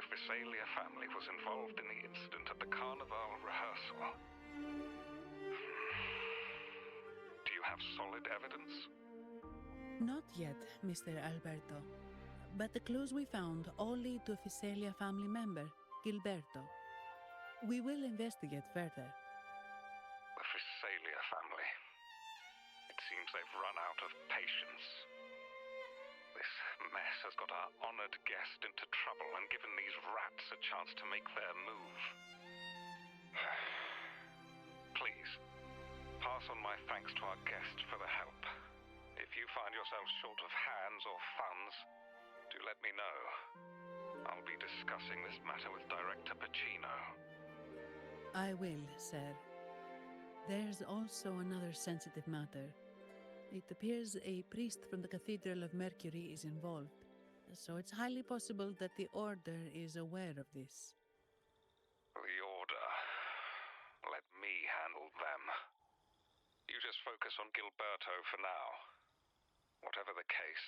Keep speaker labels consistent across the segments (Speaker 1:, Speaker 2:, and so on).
Speaker 1: the Visalia family was involved in the incident at the Carnival rehearsal. Do you have solid evidence?
Speaker 2: Not yet, Mr. Alberto. But the clues we found all lead to a Visalia family member, Gilberto. We will investigate further.
Speaker 1: The Visalia family. It seems they've run out of patience. This mess has got our honored guest into trouble and given these rats a chance to make their move. Please, pass on my thanks to our guest for the help. If you find yourself short of hands or funds, do let me know. I'll be discussing this matter with Director Pacino.
Speaker 2: I will, sir. There's also another sensitive matter. It appears a priest from the Cathedral of Mercury is involved, so it's highly possible that the Order is aware of this.
Speaker 1: The Order. Let me handle them. You just focus on Gilberto for now. Whatever the case,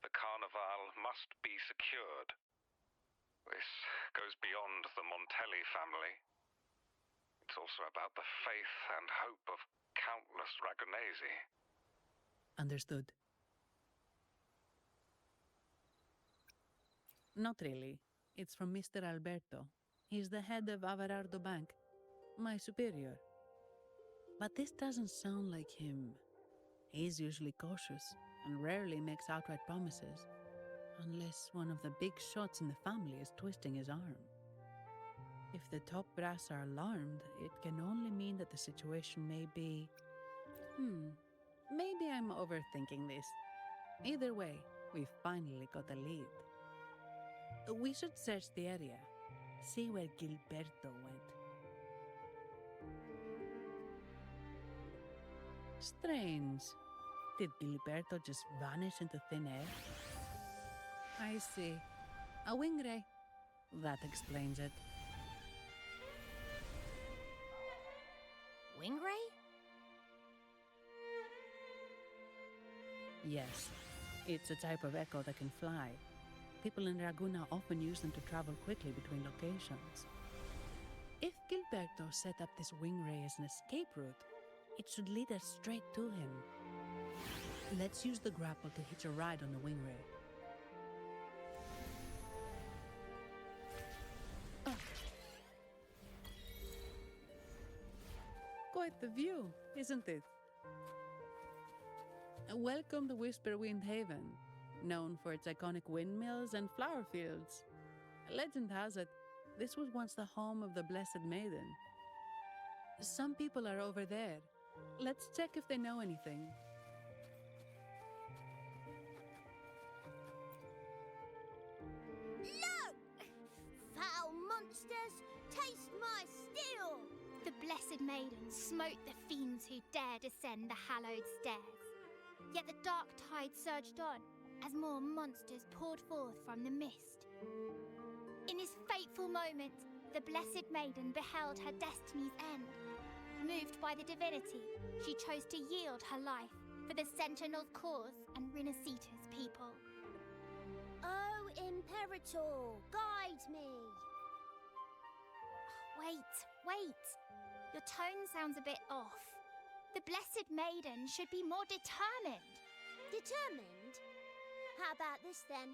Speaker 1: the Carnival must be secured. This goes beyond the Montelli family. It's also about the faith and hope of countless Ragonesi.
Speaker 2: Understood. Not really. It's from Mr. Alberto. He's the head of Averardo Bank, my superior. But this doesn't sound like him. He's usually cautious and rarely makes outright promises, unless one of the big shots in the family is twisting his arm. If the top brass are alarmed, it can only mean that the situation may be... Maybe I'm overthinking this. Either way, we've finally got a lead. We should search the area, see where Gilberto went. Strange. Did Gilberto just vanish into thin air? I see. A wing ray. That explains it.
Speaker 3: Wing ray?
Speaker 2: Yes. It's a type of echo that can fly. People in Raguna often use them to travel quickly between locations. If Gilberto set up this wing ray as an escape route, it should lead us straight to him. Let's use the grapple to hitch a ride on the wing ray. Oh. Quite the view, isn't it? Welcome to Whisperwind Haven, known for its iconic windmills and flower fields. Legend has it, this was once the home of the Blessed Maiden. Some people are over there. Let's check if they know anything.
Speaker 3: No! Foul monsters, taste my steel! The Blessed Maiden smote the fiends who dare descend the hallowed stairs. Yet the dark tide surged on as more monsters poured forth from the mist. In this fateful moment, the Blessed Maiden beheld her destiny's end. Moved by the divinity, she chose to yield her life for the Sentinel's cause and Rinasita's people.
Speaker 4: Oh, Imperator, guide me!
Speaker 3: Wait. Your tone sounds a bit off. The Blessed Maiden should be more determined.
Speaker 4: Determined? How about this then?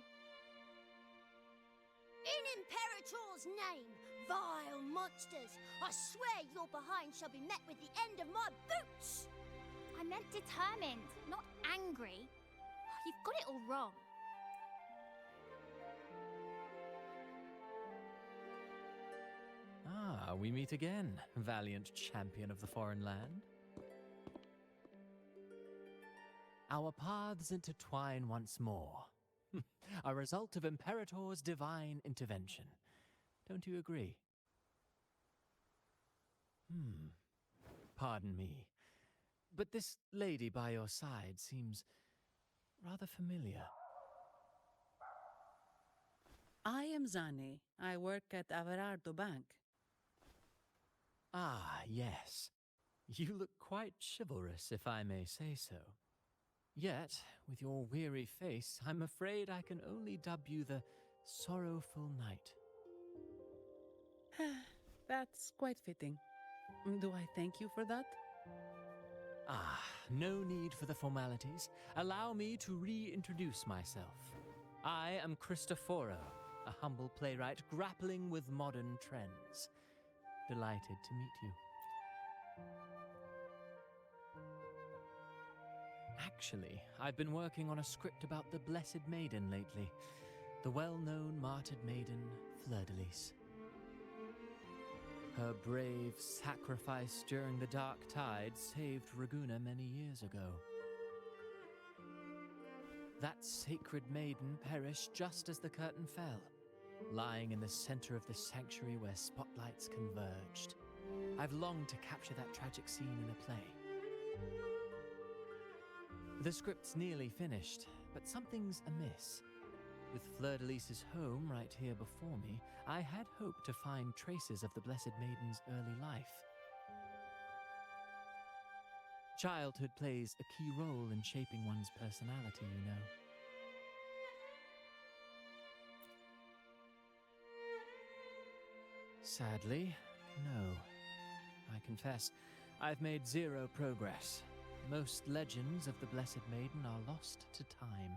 Speaker 4: In Imperator's name, vile monsters, I swear your behind shall be met with the end of my boots!
Speaker 3: I meant determined, not angry. You've got it all wrong.
Speaker 5: Ah, we meet again, valiant champion of the foreign land. Our paths intertwine once more. A result of Imperator's divine intervention. Don't you agree? Pardon me, but this lady by your side seems rather familiar.
Speaker 2: I am Zani. I work at Averardo Bank.
Speaker 5: Ah, yes. You look quite chivalrous, if I may say so. Yet, with your weary face, I'm afraid I can only dub you the Sorrowful Knight.
Speaker 2: That's quite fitting. Do I thank you for that?
Speaker 5: Ah, no need for the formalities. Allow me to reintroduce myself. I am Cristoforo, a humble playwright grappling with modern trends. Delighted to meet you. Actually, I've been working on a script about the Blessed Maiden lately. The well-known martyred maiden, Fleur-de-Lis. Her brave sacrifice during the Dark Tide saved Raguna many years ago. That sacred maiden perished just as the curtain fell, lying in the center of the sanctuary where spotlights converged. I've longed to capture that tragic scene in a play. The script's nearly finished, but something's amiss. With Fleur-de-Lis's home right here before me, I had hoped to find traces of the Blessed Maiden's early life. Childhood plays a key role in shaping one's personality, you know. Sadly, no. I confess, I've made zero progress. Most legends of the Blessed Maiden are lost to time.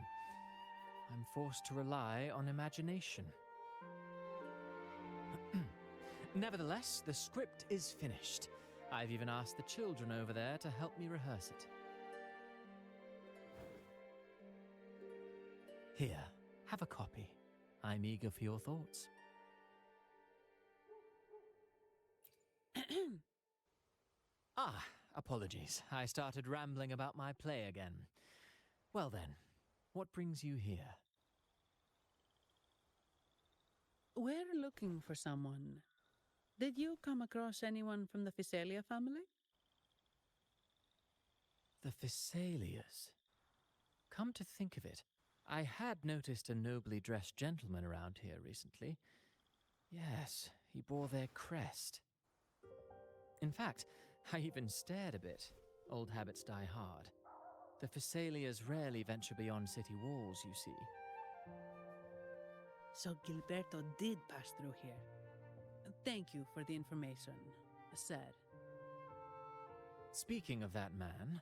Speaker 5: I'm forced to rely on imagination. Nevertheless, the script is finished. I've even asked the children over there to help me rehearse it. Here, have a copy. I'm eager for your thoughts. Apologies. I started rambling about my play again. Well then, what brings you here?
Speaker 2: We're looking for someone. Did you come across anyone from the Physalia family?
Speaker 5: The Physalias. Come to think of it, I had noticed a nobly dressed gentleman around here recently. Yes, he bore their crest. In fact, I even stared a bit. Old habits die hard. The Physalias rarely venture beyond city walls, you see.
Speaker 2: So Gilberto did pass through here. Thank you for the information, sir.
Speaker 5: Speaking of that man,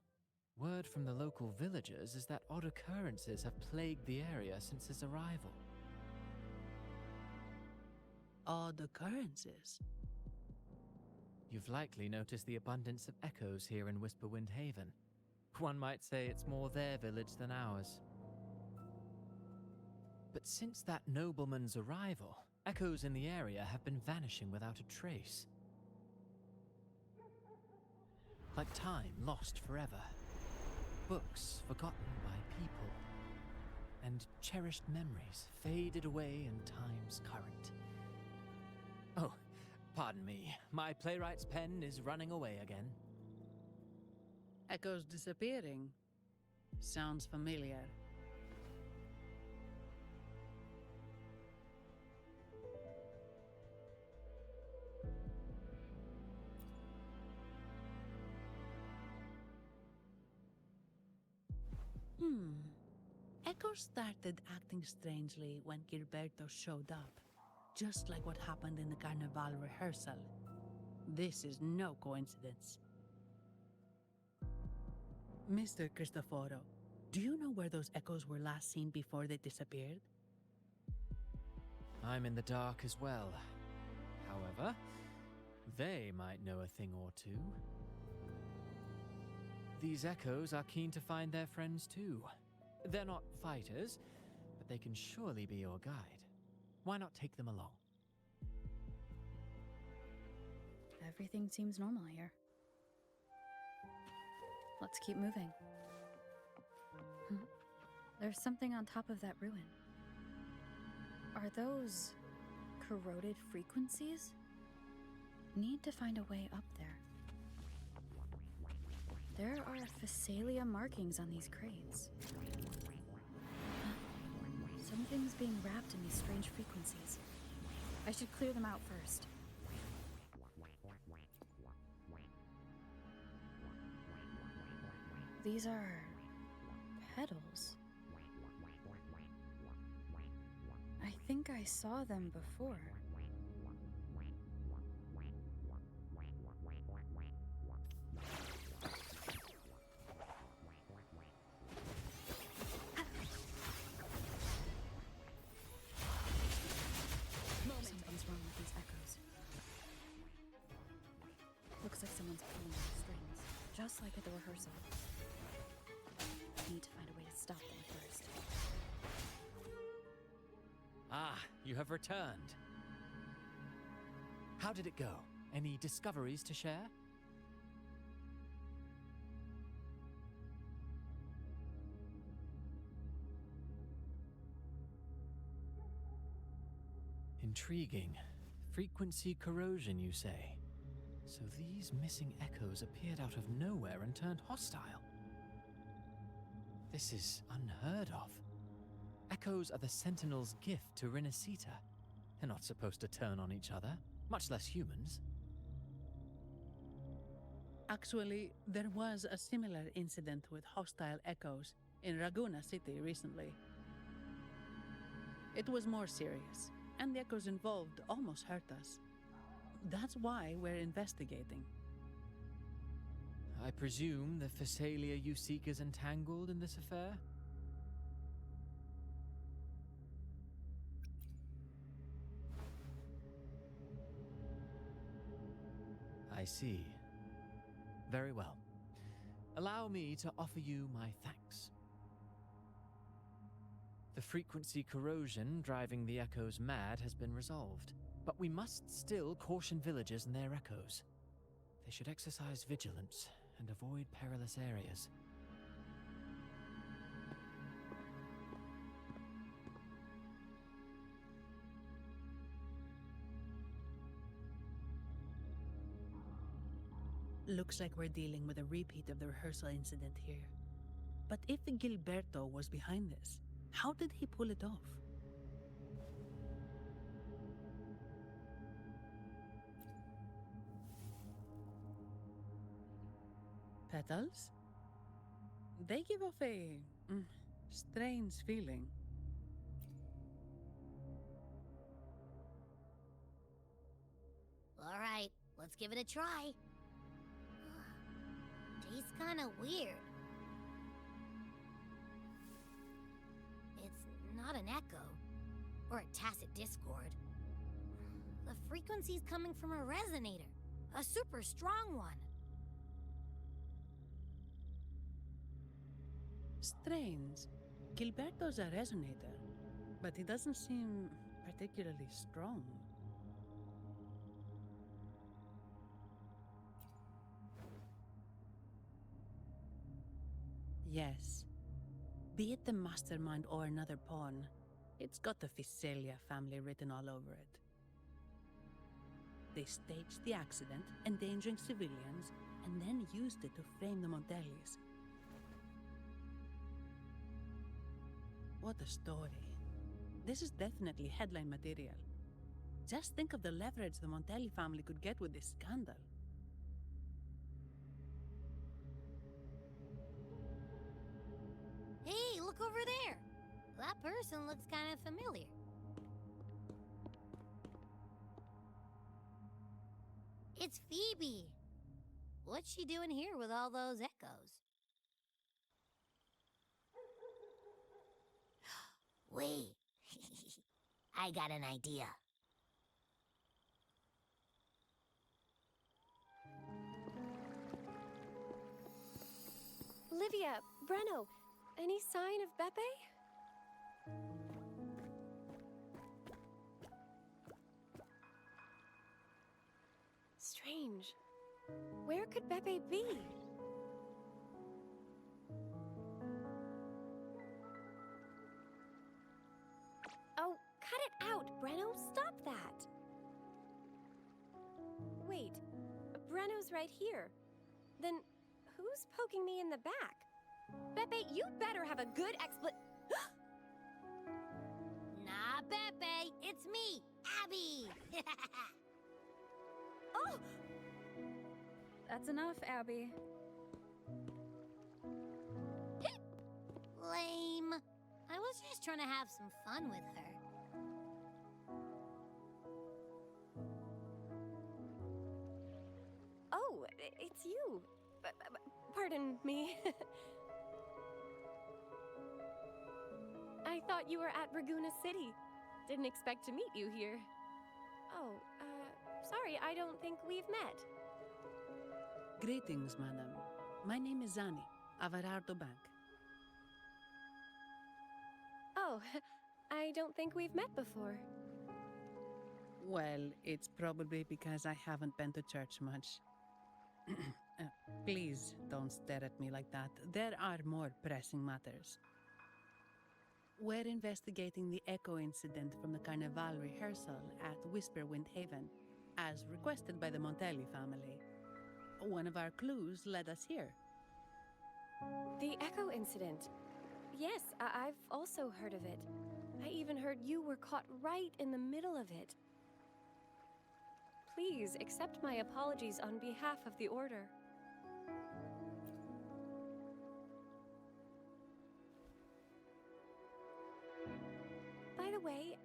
Speaker 5: word from the local villagers is that odd occurrences have plagued the area since his arrival.
Speaker 2: Odd occurrences?
Speaker 5: You've likely noticed the abundance of echoes here in Whisperwind Haven. One might say it's more their village than ours. But since that nobleman's arrival, echoes in the area have been vanishing without a trace. Like time lost forever. Books forgotten by people. And cherished memories faded away in time's current. Oh, pardon me. My playwright's pen is running away again.
Speaker 2: Echoes disappearing. Sounds familiar. Echoes started acting strangely when Gilberto showed up, just like what happened in the Carnival rehearsal. This is no coincidence. Mr. Cristoforo, do you know where those echoes were last seen before they disappeared?
Speaker 5: I'm in the dark as well. However, they might know a thing or two. These echoes are keen to find their friends too. They're not fighters, but they can surely be your guide. Why not take them along?
Speaker 6: Everything seems normal here. Let's keep moving. There's something on top of that ruin. Are those corroded frequencies? Need to find a way up there. There are Physalia markings on these crates. Something's being wrapped in these strange frequencies. I should clear them out first. These are petals. I think I saw them before. like at the rehearsal. Need to find a way to stop them first.
Speaker 5: Ah, you have returned. How did it go? Any discoveries to share? Intriguing. Frequency corrosion, you say? So these missing echoes appeared out of nowhere and turned hostile. This is unheard of. Echoes are the Sentinel's gift to Renacita. They're not supposed to turn on each other, much less humans.
Speaker 2: Actually, there was a similar incident with hostile echoes in Raguna City recently. It was more serious, and the echoes involved almost hurt us. That's why we're investigating.
Speaker 5: I presume the Phasalia you seek is entangled in this affair? I see. Very well. Allow me to offer you my thanks. The frequency corrosion driving the echoes mad has been resolved, but we must still caution villagers and their echoes. They should exercise vigilance and avoid perilous areas.
Speaker 2: Looks like we're dealing with a repeat of the rehearsal incident here. But if Gilberto was behind this, how did he pull it off? Petals? They give off a strange feeling.
Speaker 4: All right, let's give it a try. Tastes kind of weird. It's not an echo or a tacit discord. The frequency's coming from a resonator, a super strong one.
Speaker 2: Strange. Gilberto's a resonator, but he doesn't seem particularly strong. Yes. Be it the mastermind or another pawn, it's got the Phasalia family written all over it. They staged the accident, endangering civilians, and then used it to frame the Montellis. What a story. This is definitely headline material. Just think of the leverage the Montelli family could get with this scandal.
Speaker 4: Hey, look over there! That person looks kind of familiar. It's Phoebe! What's she doing here with all those echoes? Wait, I got an idea.
Speaker 7: Livia, Breno, any sign of Beppe? Strange. Where could Beppe be? Oh, cut it out, Breno. Stop that. Wait, Breno's right here. Then who's poking me in the back? Beppe, you better have a good
Speaker 4: Nah, Beppe, it's me, Abby!
Speaker 6: Oh! That's enough, Abby.
Speaker 4: Lame. I was just trying to have some fun with her.
Speaker 7: Oh, it's you. Pardon me. I thought you were at Raguna City. Didn't expect to meet you here. Oh, sorry, I don't think we've met.
Speaker 2: Greetings, madam. My name is Zani, Averardo Bank.
Speaker 7: Oh, I don't think we've met before.
Speaker 2: Well, it's probably because I haven't been to church much. Please don't stare at me like that. There are more pressing matters. We're investigating the echo incident from the Carnival rehearsal at Whisperwind Haven, as requested by the Montelli family. One of our clues led us here.
Speaker 7: The Echo incident. Yes, I've also heard of it. I even heard you were caught right in the middle of it. Please accept my apologies on behalf of the Order. By the way,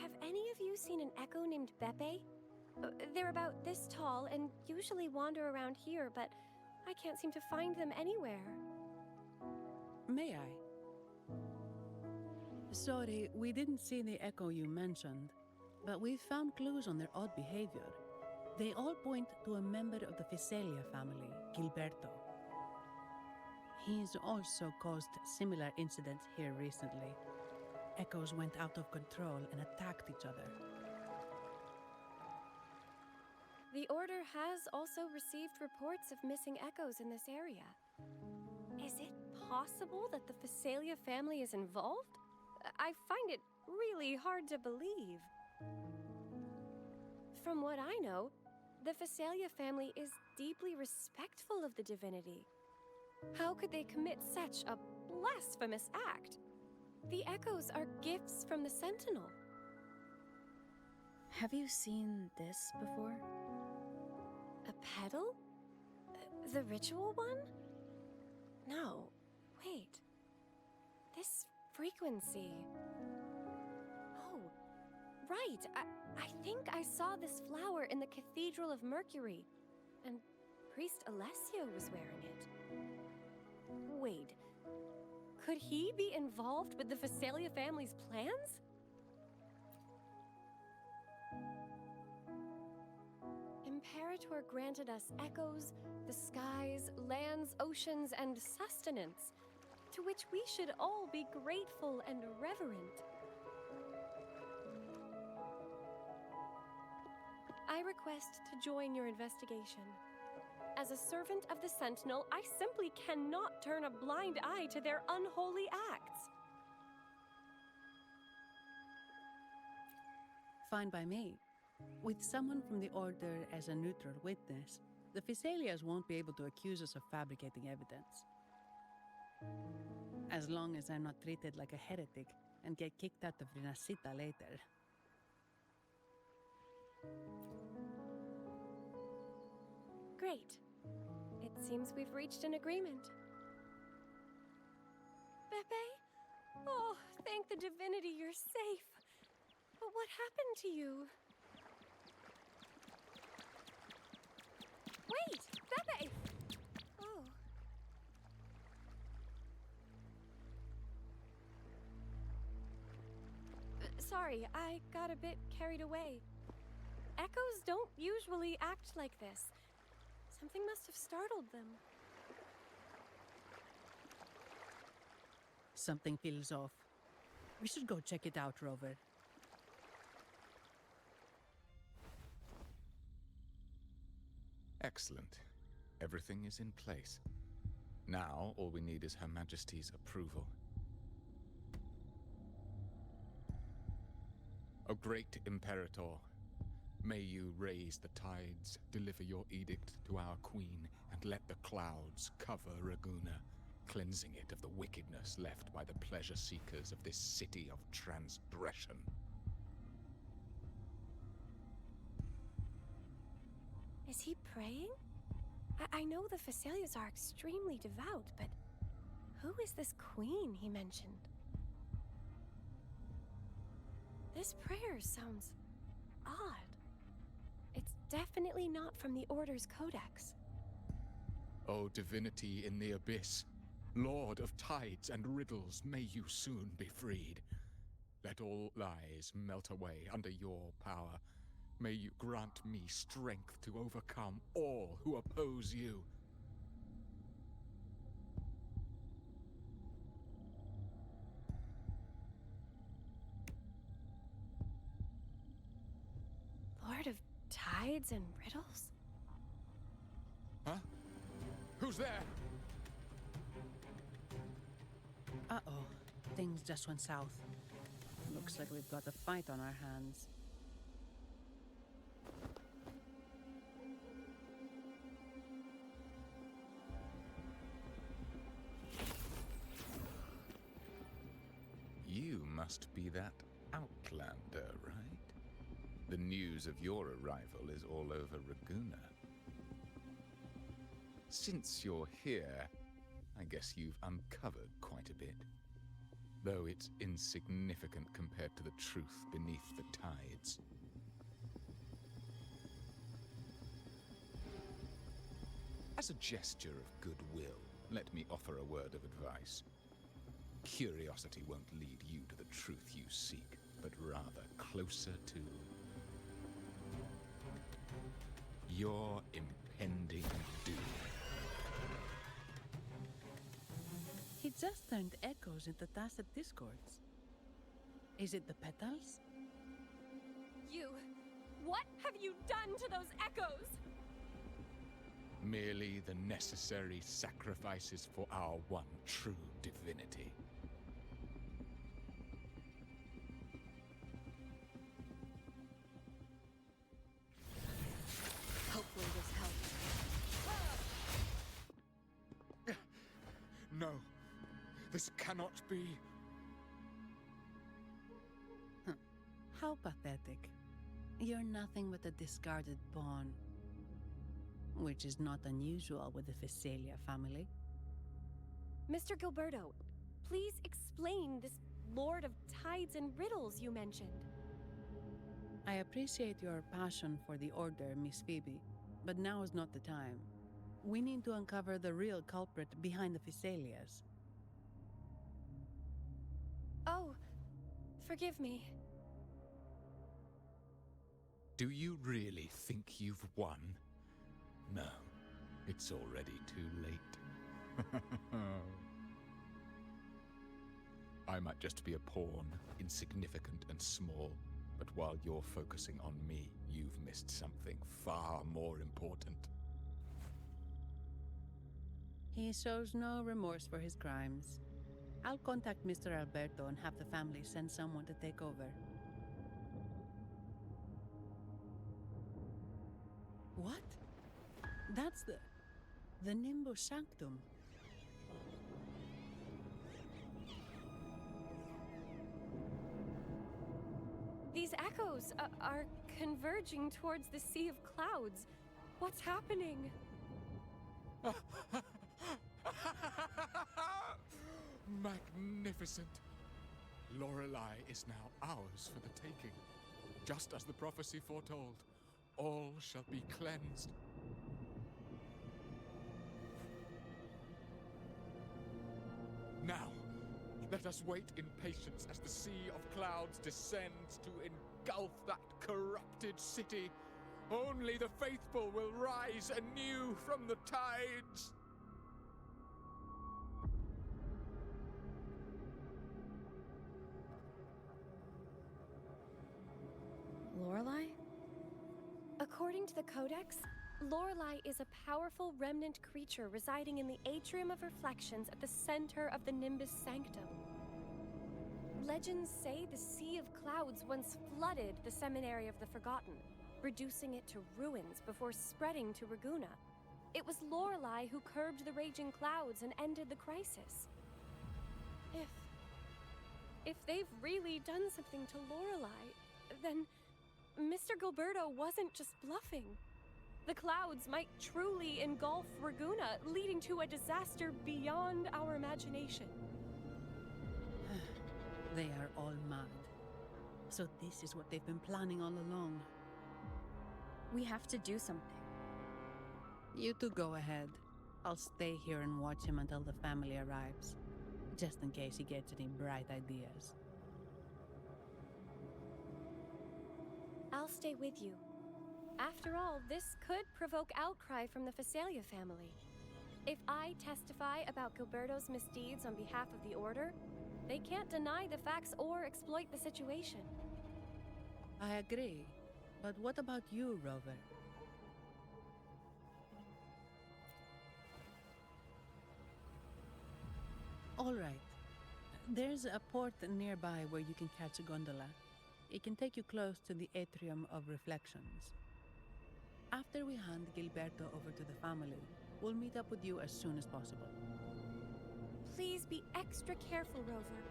Speaker 7: have any of you seen an echo named Beppe? They're about this tall and usually wander around here, but I can't seem to find them anywhere.
Speaker 2: May I? Sorry, we didn't see the echo you mentioned, but we found clues on their odd behavior. They all point to a member of the Fiselia family, Gilberto. He's also caused similar incidents here recently. Echoes went out of control and attacked each other.
Speaker 7: The Order has also received reports of missing echoes in this area. Is it possible that the Fiselia family is involved? I find it really hard to believe. From what I know, the Fiselia family is deeply respectful of the divinity. How could they commit such a blasphemous act? The echoes are gifts from the Sentinel.
Speaker 6: Have you seen this before?
Speaker 7: A pedal? The ritual one? No, wait. This frequency. Oh, right. I think I saw this flower in the Cathedral of Mercury, and Priest Alessio was wearing it. Wait, could he be involved with the Fiselia family's plans? Imperator granted us echoes, the skies, lands, oceans, and sustenance, to which we should all be grateful and reverent. I request to join your investigation. As a servant of the Sentinel, I simply cannot turn a blind eye to their unholy acts.
Speaker 2: Fine by me. With someone from the Order as a neutral witness, the Fiselias won't be able to accuse us of fabricating evidence. As long as I'm not treated like a heretic and get kicked out of Rinascita later.
Speaker 7: Great. It seems we've reached an agreement. Beppe? Oh, thank the divinity you're safe. But what happened to you? Wait! Beppe! Oh. Sorry, I got a bit carried away. Echoes don't usually act like this. Something must have startled them.
Speaker 2: Something feels off. We should go check it out, Rover.
Speaker 8: Excellent. Everything is in place. Now, all we need is Her Majesty's approval. O great Imperator, may you raise the tides, deliver your edict to our queen, and let the clouds cover Raguna, cleansing it of the wickedness left by the pleasure-seekers of this city of transgression.
Speaker 7: Is he praying? I know the Fiselias are extremely devout, but who is this queen he mentioned? This prayer sounds odd. It's definitely not from the Order's codex.
Speaker 8: O divinity in the abyss, Lord of tides and riddles, may you soon be freed. Let all lies melt away under your power. May you grant me strength to overcome all who oppose you.
Speaker 7: Tides and riddles?
Speaker 8: Huh? Who's there?
Speaker 2: Uh-oh. Things just went south. Looks like we've got a fight on our hands.
Speaker 8: You must be that outlander, right? The news of your arrival is all over Raguna. Since you're here, I guess you've uncovered quite a bit. Though it's insignificant compared to the truth beneath the tides. As a gesture of goodwill, let me offer a word of advice. Curiosity won't lead you to the truth you seek, but rather closer to your impending doom.
Speaker 2: He just turned echoes into tacit discords. Is it the petals?
Speaker 7: What have you done to those echoes?
Speaker 8: Merely the necessary sacrifices for our one true divinity.
Speaker 6: Hopefully this helps.
Speaker 8: No, this cannot be.
Speaker 2: How pathetic. You're nothing but a discarded pawn. Which is not unusual with the Phasalia family.
Speaker 7: Mr. Gilberto, please explain this Lord of Tides and Riddles you mentioned.
Speaker 2: I appreciate your passion for the Order, Miss Phoebe, but now is not the time. We need to uncover the real culprit behind the Phasalias.
Speaker 7: Oh, forgive me.
Speaker 8: Do you really think you've won? No, it's already too late. I might just be a pawn, insignificant and small, but while you're focusing on me, you've missed something far more important.
Speaker 2: He shows no remorse for his crimes. I'll contact Mr. Alberto and have the family send someone to take over. What? That's the Nimbus Sanctum.
Speaker 7: These echoes are converging towards the Sea of Clouds. What's happening?
Speaker 8: Magnificent! Lorelei is now ours for the taking. Just as the prophecy foretold, all shall be cleansed. Now, let us wait in patience as the Sea of Clouds descends to engulf that corrupted city. Only the faithful will rise anew from the tides.
Speaker 6: Lorelei?
Speaker 7: According to the Codex, Lorelei is a powerful remnant creature residing in the Atrium of Reflections at the center of the Nimbus Sanctum. Legends say the Sea of Clouds once flooded the Seminary of the Forgotten, reducing it to ruins before spreading to Raguna. It was Lorelei who curbed the raging clouds and ended the crisis. If they've really done something to Lorelei, then Mr. Gilberto wasn't just bluffing. The clouds might truly engulf Raguna, leading to a disaster beyond our imagination.
Speaker 2: They are all mad. So this is what they've been planning all along.
Speaker 6: We have to do something.
Speaker 2: You two go ahead. I'll stay here and watch him until the family arrives. Just in case he gets any bright ideas.
Speaker 7: I'll stay with you. After all, this could provoke outcry from the Phasalia family. If I testify about Gilberto's misdeeds on behalf of the Order, they can't deny the facts or exploit the situation.
Speaker 2: I agree. But what about you, Rover? All right. There's a port nearby where you can catch a gondola. It can take you close to the Atrium of Reflections. After we hand Gilberto over to the family, we'll meet up with you as soon as possible.
Speaker 7: Please be extra careful, Rover.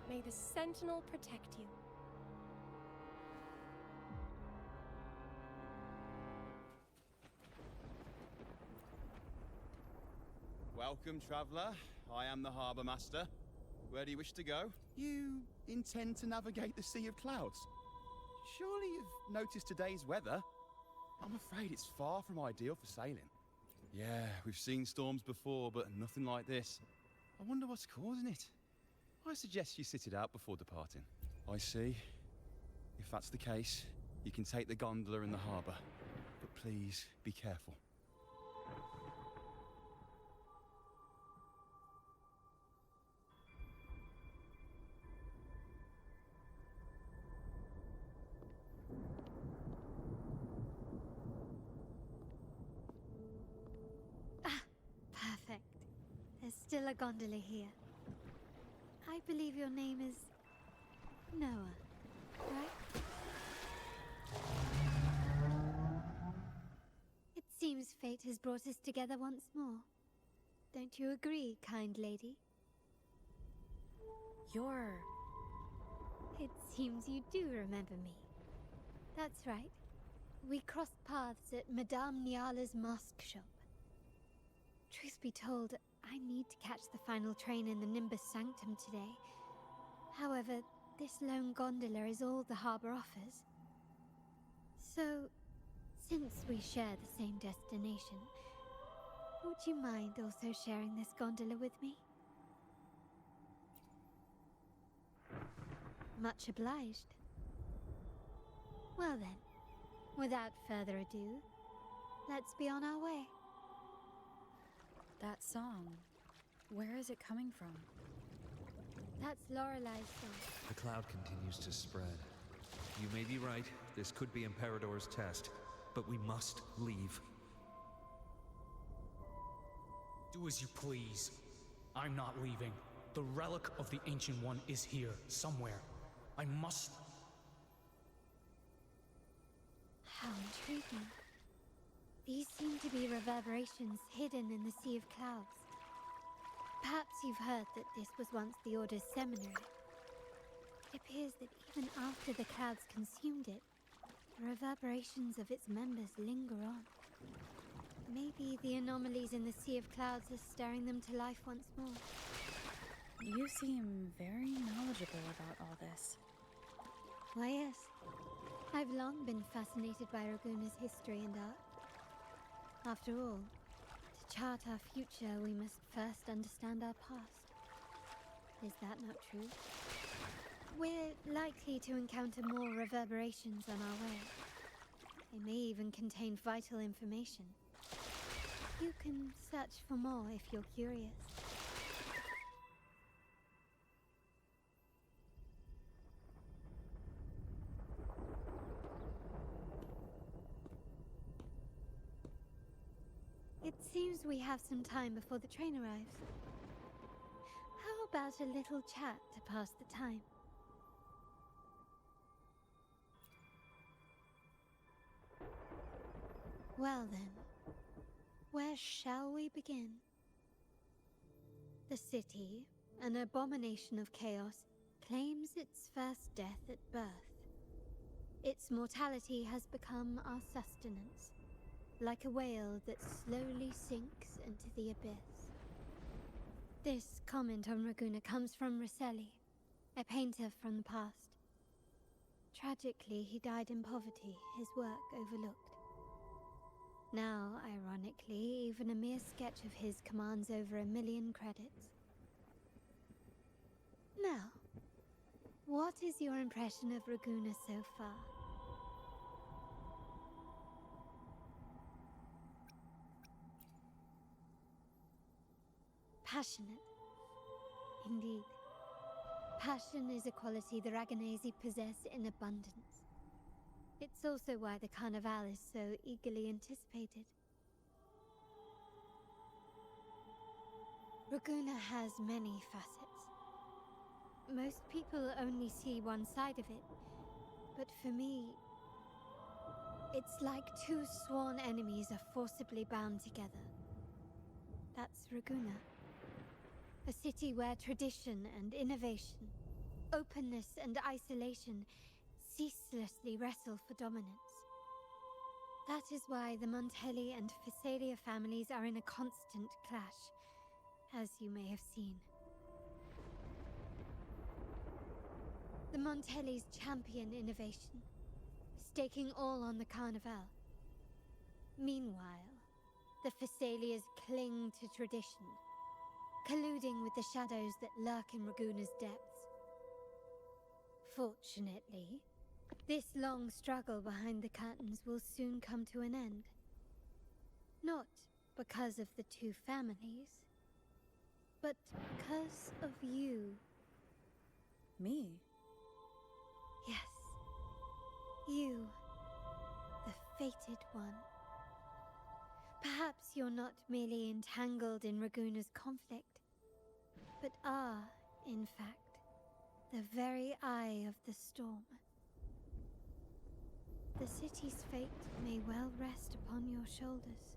Speaker 7: May the Sentinel protect you.
Speaker 9: Welcome, traveller. I am the Harbour Master. Where do you wish to go? You intend to navigate the Sea of Clouds? Surely you've noticed today's weather? I'm afraid it's far from ideal for sailing. Yeah, we've seen storms before, but nothing like this. I wonder what's causing it. I suggest you sit it out before departing. I see. If that's the case, you can take the gondola in the harbour. But please, be careful.
Speaker 3: Perfect. There's still a gondola here. I believe your name is Noah, right? It seems fate has brought us together once more. Don't you agree, kind lady?
Speaker 6: You're...
Speaker 3: It seems you do remember me. That's right. We crossed paths at Madame Niala's mask shop. Truth be told, I need to catch the final train in the Nimbus Sanctum today. However, this lone gondola is all the harbour offers. So, since we share the same destination, would you mind also sharing this gondola with me? Much obliged. Well then, without further ado, let's be on our way.
Speaker 6: That song, where is it coming from?
Speaker 3: That's Lorelai's song.
Speaker 10: The cloud continues to spread. You may be right, this could be Imperador's test, but we must leave.
Speaker 11: Do as you please. I'm not leaving. The relic of the Ancient One is here, somewhere. I must...
Speaker 3: How intriguing. These seem to be reverberations hidden in the Sea of Clouds. Perhaps you've heard that this was once the Order's seminary. It appears that even after the clouds consumed it, the reverberations of its members linger on. Maybe the anomalies in the Sea of Clouds are stirring them to life once more.
Speaker 6: You seem very knowledgeable about all this.
Speaker 3: Why, yes. I've long been fascinated by Raguna's history and art. After all, to chart our future, we must first understand our past. Is that not true? We're likely to encounter more reverberations on our way. They may even contain vital information. You can search for more if you're curious. It seems we have some time before the train arrives. How about a little chat to pass the time? Well then, where shall we begin? The city, an abomination of chaos, claims its first death at birth. Its mortality has become our sustenance, like a whale that slowly sinks into the abyss. This comment on Raguna comes from Rosselli, a painter from the past. Tragically, he died in poverty, his work overlooked. Now, ironically, even a mere sketch of his commands over 1 million credits. Now, what is your impression of Raguna so far? Passionate. Indeed. Passion is a quality the Raganesi possess in abundance. It's also why the Carnival is so eagerly anticipated. Raguna has many facets. Most people only see one side of it, but for me, it's like two sworn enemies are forcibly bound together. That's Raguna. A city where tradition and innovation, openness and isolation ceaselessly wrestle for dominance. That is why the Montelli and Phasalia families are in a constant clash, as you may have seen. The Montellis champion innovation, staking all on the Carnival. Meanwhile, the Phasalias cling to tradition, colluding with the shadows that lurk in Raguna's depths. Fortunately, this long struggle behind the curtains will soon come to an end. Not because of the two families, but because of you.
Speaker 6: Me?
Speaker 3: Yes. You, the fated one. Perhaps you're not merely entangled in Raguna's conflict, but are, in fact, the very eye of the storm. The city's fate may well rest upon your shoulders.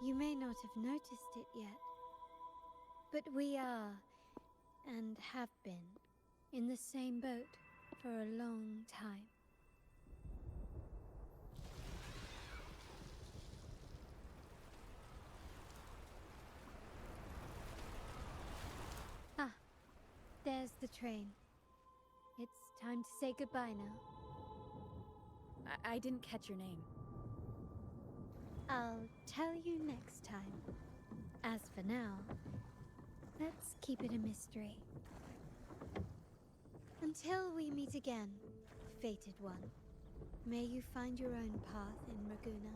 Speaker 3: You may not have noticed it yet, but we are, and have been, in the same boat for a long time. Ah, there's the train. It's time to say goodbye now.
Speaker 6: I didn't catch your name.
Speaker 3: I'll tell you next time. As for now, let's keep it a mystery. Until we meet again, fated one, may you find your own path in Raguna.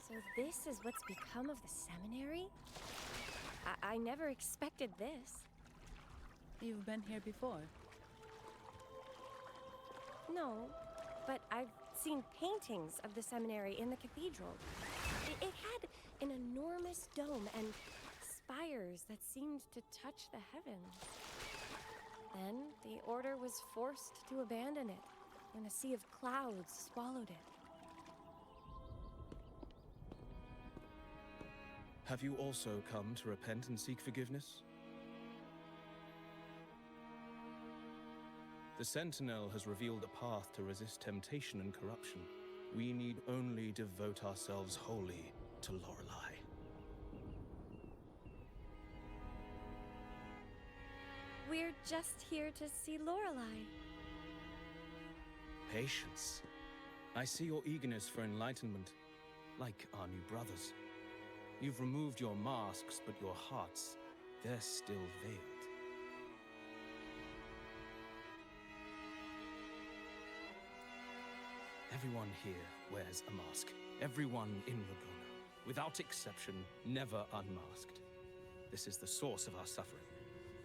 Speaker 7: So this is what's become of the seminary? I never expected this.
Speaker 2: You've been here before.
Speaker 7: No, but I've seen paintings of the seminary in the cathedral. It had an enormous dome and spires that seemed to touch the heavens. Then the order was forced to abandon it when a sea of clouds swallowed it.
Speaker 12: Have you also come to repent and seek forgiveness? The Sentinel has revealed a path to resist temptation and corruption. We need only devote ourselves wholly to Lorelei.
Speaker 7: We're just here to see Lorelei.
Speaker 12: Patience. I see your eagerness for enlightenment, like our new brothers. You've removed your masks, but your hearts, they're still veiled. Everyone here wears a mask. Everyone in Raguna, without exception, never unmasked. This is the source of our suffering.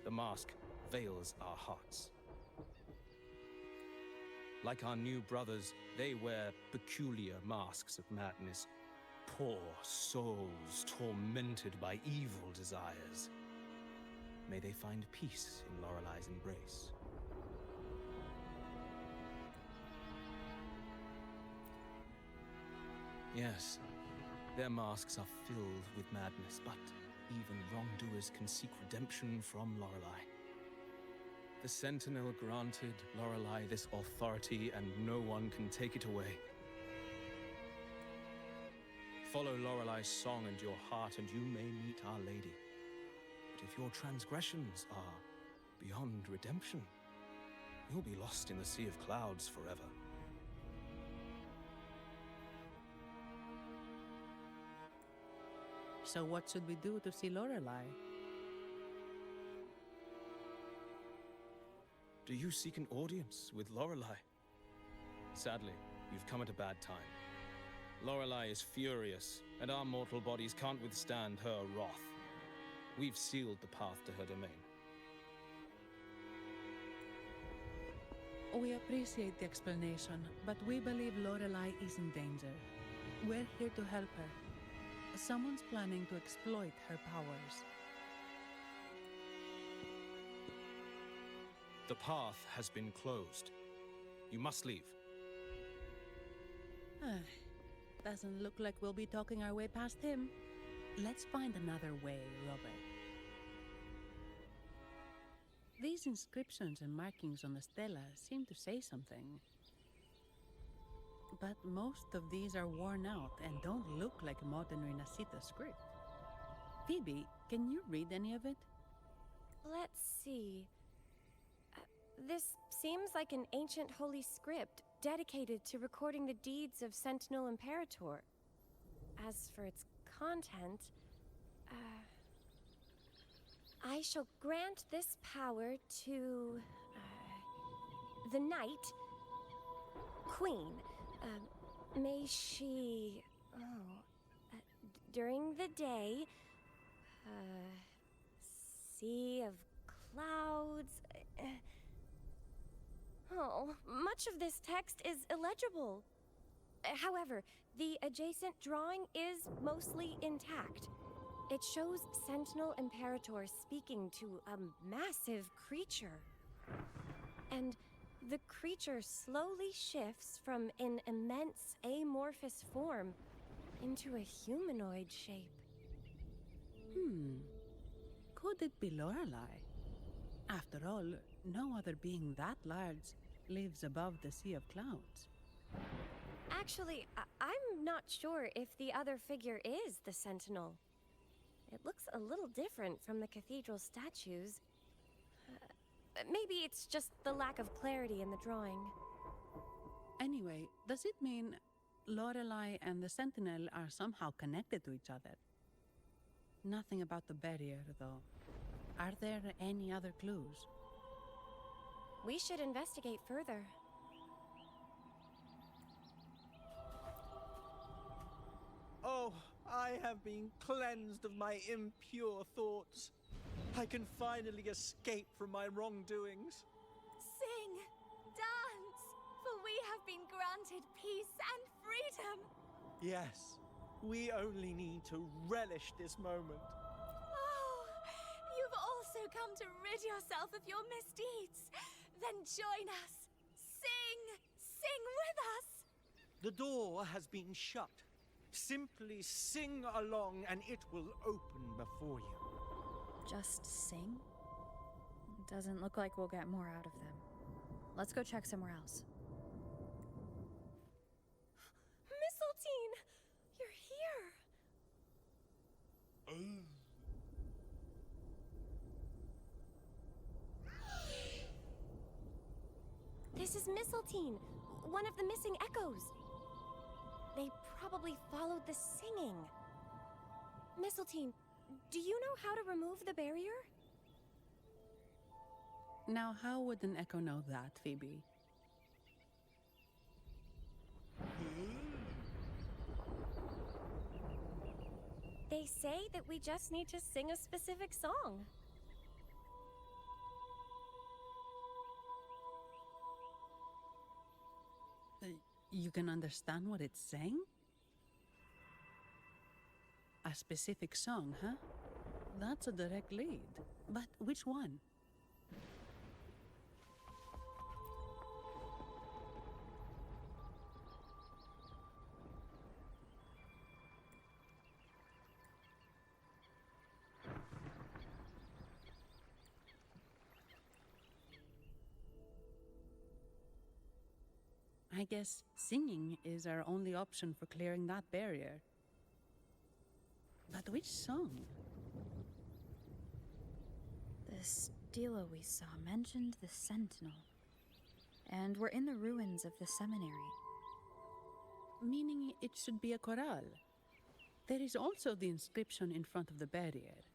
Speaker 12: The mask veils our hearts. Like our new brothers, they wear peculiar masks of madness. Poor souls tormented by evil desires. May they find peace in Lorelei's embrace. Yes, their masks are filled with madness, but even wrongdoers can seek redemption from Lorelei. The Sentinel granted Lorelei this authority, and no one can take it away. Follow Lorelei's song and your heart, and you may meet Our Lady. But if your transgressions are beyond redemption, you'll be lost in the sea of clouds forever.
Speaker 2: So what should we do to see Lorelei?
Speaker 12: Do you seek an audience with Lorelei? Sadly, you've come at a bad time. Lorelei is furious, and our mortal bodies can't withstand her wrath. We've sealed the path to her domain.
Speaker 2: We appreciate the explanation, but we believe Lorelei is in danger. We're here to help her. Someone's planning to exploit her powers.
Speaker 12: The path has been closed. You must leave.
Speaker 2: Doesn't look like we'll be talking our way past him. Let's find another way, Robert. These inscriptions and markings on the stela seem to say something. But most of these are worn out and don't look like modern Renacita script. Phoebe, can you read any of it?
Speaker 7: Let's see. This seems like an ancient holy script dedicated to recording the deeds of Sentinel Imperator. As for its content, I shall grant this power to the Knight Queen. May she, during the day, sea of clouds. Much of this text is illegible. However, the adjacent drawing is mostly intact. It shows Sentinel Imperator speaking to a massive creature. And the creature slowly shifts from an immense amorphous form into a humanoid shape.
Speaker 2: Could it be Lorelei? After all, no other being that large lives above the sea of clouds.
Speaker 7: Actually, I'm not sure if the other figure is the Sentinel. It looks a little different from the cathedral statues. Maybe it's just the lack of clarity in the drawing.
Speaker 2: Anyway, does it mean Lorelei and the Sentinel are somehow connected to each other? Nothing about the barrier, though. Are there any other clues?
Speaker 7: We should investigate further.
Speaker 13: Oh, I have been cleansed of my impure thoughts. I can finally escape from my wrongdoings.
Speaker 14: Sing, dance, for we have been granted peace and freedom.
Speaker 13: Yes, we only need to relish this moment.
Speaker 14: Oh, you've also come to rid yourself of your misdeeds. Then join us. Sing with us.
Speaker 13: The door has been shut. Simply sing along and it will open before you.
Speaker 6: Just sing? Doesn't look like we'll get more out of them. Let's go check somewhere else.
Speaker 7: Mistletoe! You're here! This is Mistletoe, one of the missing echoes. They probably followed the singing. Mistletoe, do you know how to remove the barrier?
Speaker 2: Now, how would an echo know that, Phoebe?
Speaker 7: They say that we just need to sing a specific song.
Speaker 2: You can understand what it's saying? A specific song, huh? That's a direct lead. But which one? I guess singing is our only option for clearing that barrier. But which song?
Speaker 6: The stela we saw mentioned the Sentinel. And we're in the ruins of the seminary.
Speaker 2: Meaning it should be a chorale. There is also the inscription in front of the barrier.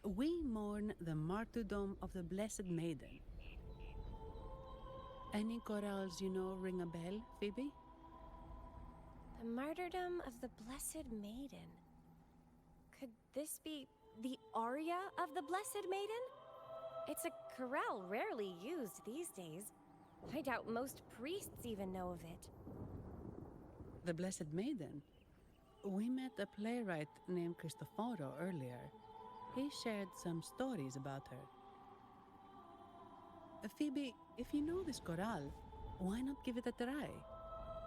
Speaker 2: We mourn the martyrdom of the Blessed Maiden. Any chorales you know ring a bell, Phoebe?
Speaker 7: The martyrdom of the Blessed Maiden. Could this be the aria of the Blessed Maiden? It's a chorale rarely used these days. I doubt most priests even know of it.
Speaker 2: The Blessed Maiden? We met a playwright named Cristoforo earlier. He shared some stories about her. Phoebe, if you know this chorale, why not give it a try?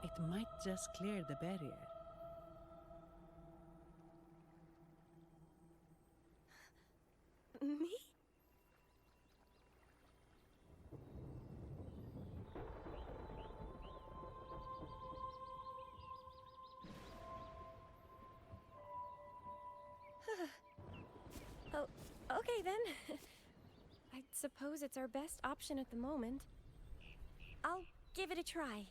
Speaker 2: It might just clear the barrier.
Speaker 7: Me? Oh, okay then. I suppose it's our best option at the moment. I'll give it a try.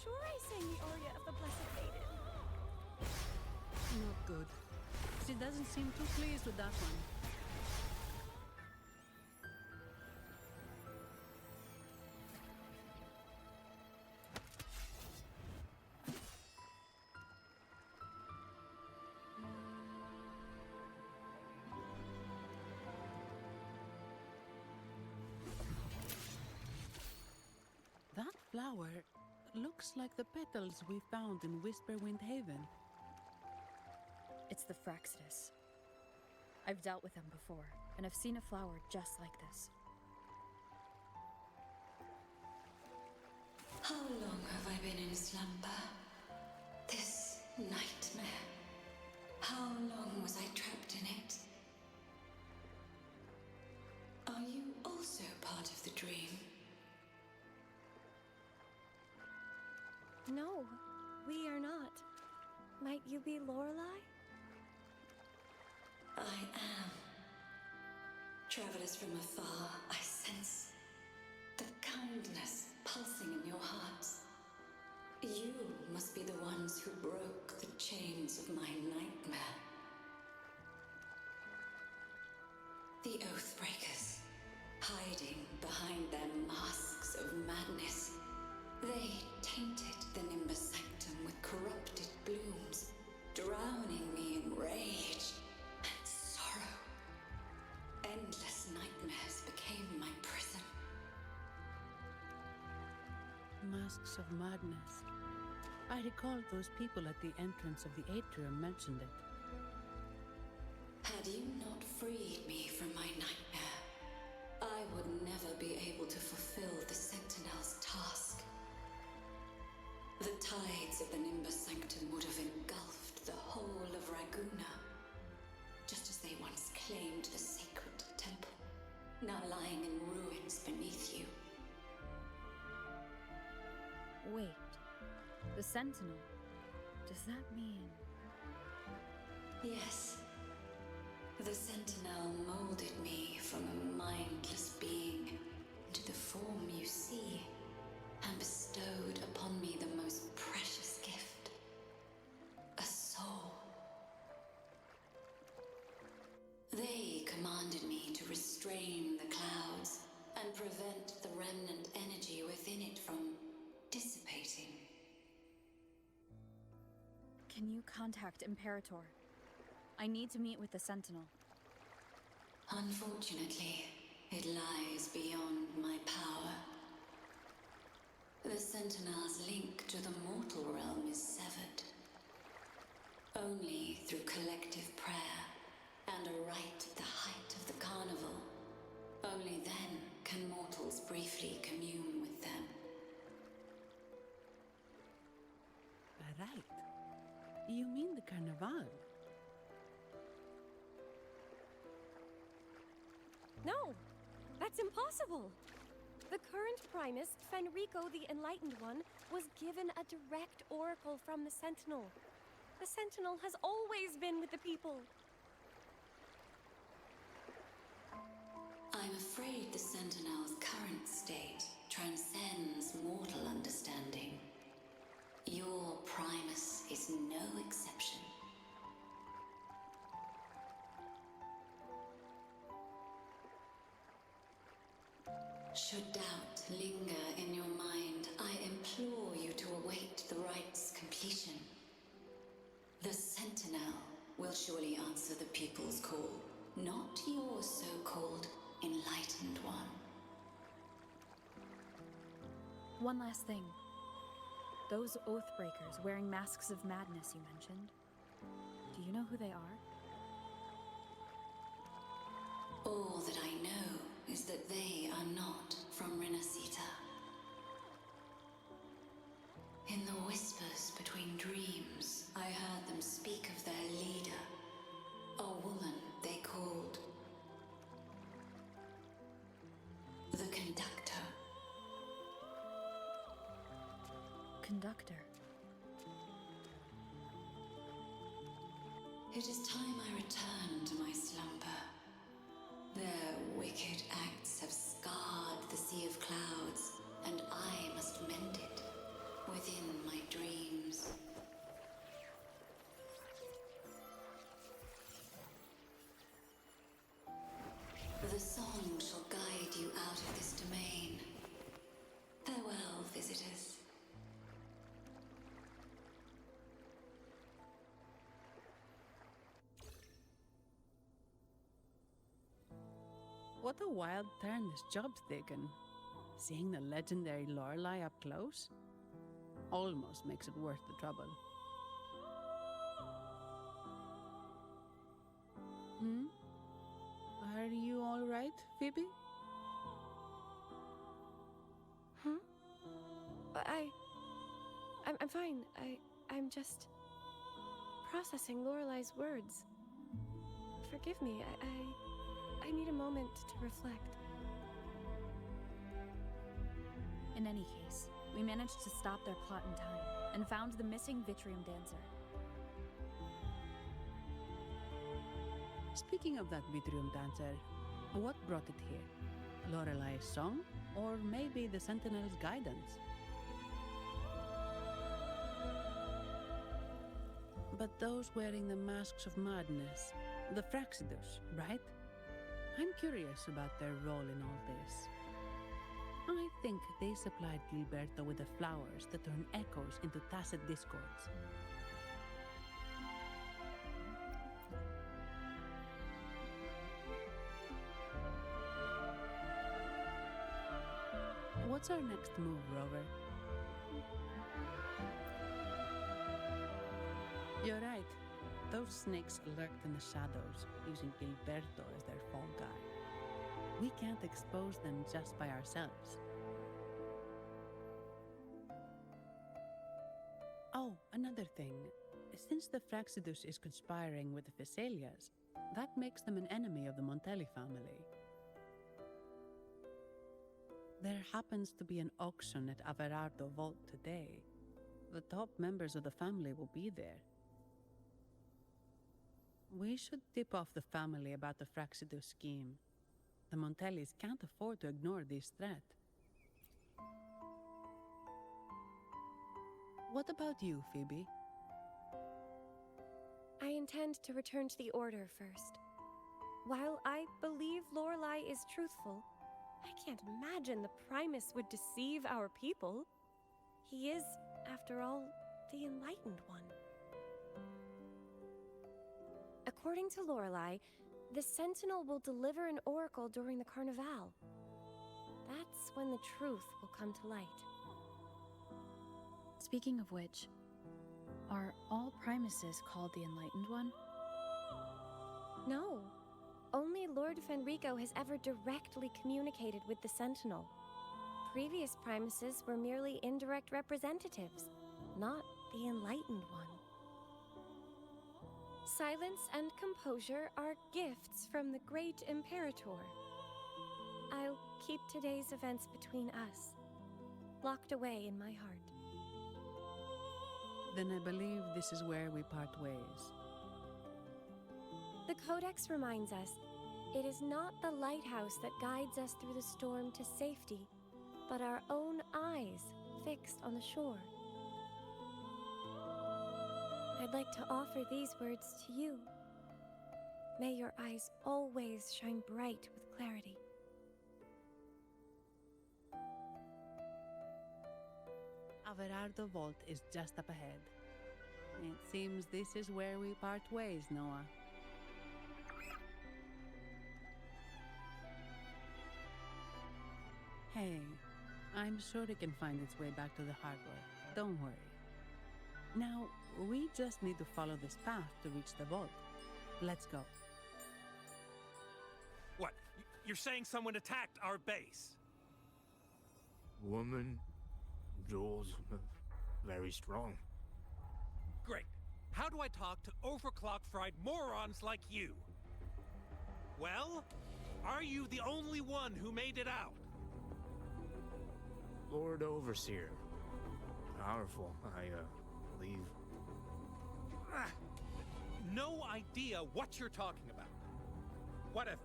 Speaker 7: Sure I sang the aria of the Blessed Maiden.
Speaker 2: Not good. She doesn't seem too pleased with that one. That flower looks like the petals we found in Whisperwind Haven.
Speaker 6: It's the Fraxidus. I've dealt with them before, and I've seen a flower just like this.
Speaker 15: How long have I been in slumber? This nightmare. How long was I trapped in it? Are you also part of the dream?
Speaker 7: No, we are not. Might you be Lorelei?
Speaker 15: I am. Travelers from afar, I sense the kindness pulsing in your hearts. You must be the ones who broke the chains of my nightmare. The Oathbreakers, hiding behind their masks of madness. They tainted the Nimbus Sanctum with corrupted blooms, drowning me in rage and sorrow. Endless nightmares became my prison.
Speaker 2: Masks of madness. I recall those people at the entrance of the atrium mentioned it.
Speaker 15: Had you not freed me from my nightmare, I would never be able to fulfill the Sentinel's task. The tides of the Nimbus Sanctum would have engulfed the whole of Raguna, just as they once claimed the sacred temple, now lying in ruins beneath you.
Speaker 6: Wait, the Sentinel. Does that mean...
Speaker 15: Yes. restrain the clouds and prevent the remnant energy within it from dissipating.
Speaker 6: Can you contact Imperator? I need to meet with the Sentinel.
Speaker 15: Unfortunately, it lies beyond my power. The Sentinel's link to the mortal realm is severed. Only through collective prayer and a rite at the height of the carnival, only then can mortals briefly commune with them.
Speaker 2: Right. You mean the Carnival?
Speaker 7: No, that's impossible. The current Primus, Fenrico the Enlightened One, was given a direct oracle from the Sentinel. The Sentinel has always been with the people.
Speaker 15: I'm afraid the Sentinel's current state transcends mortal understanding. Your Primus is no exception. Should doubt linger in your mind, I implore you to await the rite's completion. The Sentinel will surely answer the people's call, not your so-called Enlightened One.
Speaker 6: One last thing. Those Oathbreakers wearing masks of madness you mentioned. Do you know who they are?
Speaker 15: All that I know is that they are not from Renacita. In the whispers between dreams, I heard them speak of their leader, a woman they called the Conductor.
Speaker 6: Conductor.
Speaker 15: It is time I return to my slumber. Their wicked acts have scarred the Sea of Clouds, and I must mend it within my dreams. The song shall guide you out of this domain. Farewell, visitors.
Speaker 2: What a wild turn this job's taken. Seeing the legendary Lorelei up close almost makes it worth the trouble. Are you all right, Phoebe?
Speaker 7: Huh? I'm fine. I'm just processing Lorelei's words. Forgive me. I need a moment to reflect.
Speaker 6: In any case, we managed to stop their plot in time and found the missing Vitrium Dancer.
Speaker 2: Speaking of that Vitrium Dancer, what brought it here? Lorelei's song? Or maybe the Sentinel's guidance? But those wearing the masks of madness, the Fraxidus, right? I'm curious about their role in all this. I think they supplied Gilberto with the flowers that turn echoes into tacit discords. What's our next move, Rover? You're right. Those snakes lurked in the shadows, using Gilberto as their fall guy. We can't expose them just by ourselves. Oh, another thing. Since the Fraxidus is conspiring with the Phassalias, that makes them an enemy of the Montelli family. There happens to be an auction at Averardo Vault today. The top members of the family will be there. We should tip off the family about the Fraxidus scheme. The Montellis can't afford to ignore this threat. What about you, Phoebe?
Speaker 7: I intend to return to the Order first. While I believe Lorelei is truthful, I can't imagine the Primus would deceive our people. He is, after all, the Enlightened One. According to Lorelei, the Sentinel will deliver an oracle during the Carnival. That's when the truth will come to light.
Speaker 6: Speaking of which, are all Primuses called the Enlightened One?
Speaker 7: No. Only Lord Fenrico has ever directly communicated with the Sentinel. Previous Primuses were merely indirect representatives, not the Enlightened One. Silence and composure are gifts from the great Imperator. I'll keep today's events between us, locked away in my heart.
Speaker 2: Then I believe this is where we part ways.
Speaker 7: The Codex reminds us, it is not the lighthouse that guides us through the storm to safety, but our own eyes fixed on the shore. I'd like to offer these words to you. May your eyes always shine bright with clarity.
Speaker 2: Averardo Vault is just up ahead. It seems this is where we part ways, Noah. Hey, I'm sure it can find its way back to the harbor. Don't worry. Now, we just need to follow this path to reach the vault. Let's go.
Speaker 16: What? You're saying someone attacked our base?
Speaker 17: Woman, Jules, very strong.
Speaker 16: Great. How do I talk to overclock-fried morons like you? Well, are you the only one who made it out?
Speaker 17: Lord Overseer. Powerful, I believe.
Speaker 16: No idea what you're talking about. Whatever.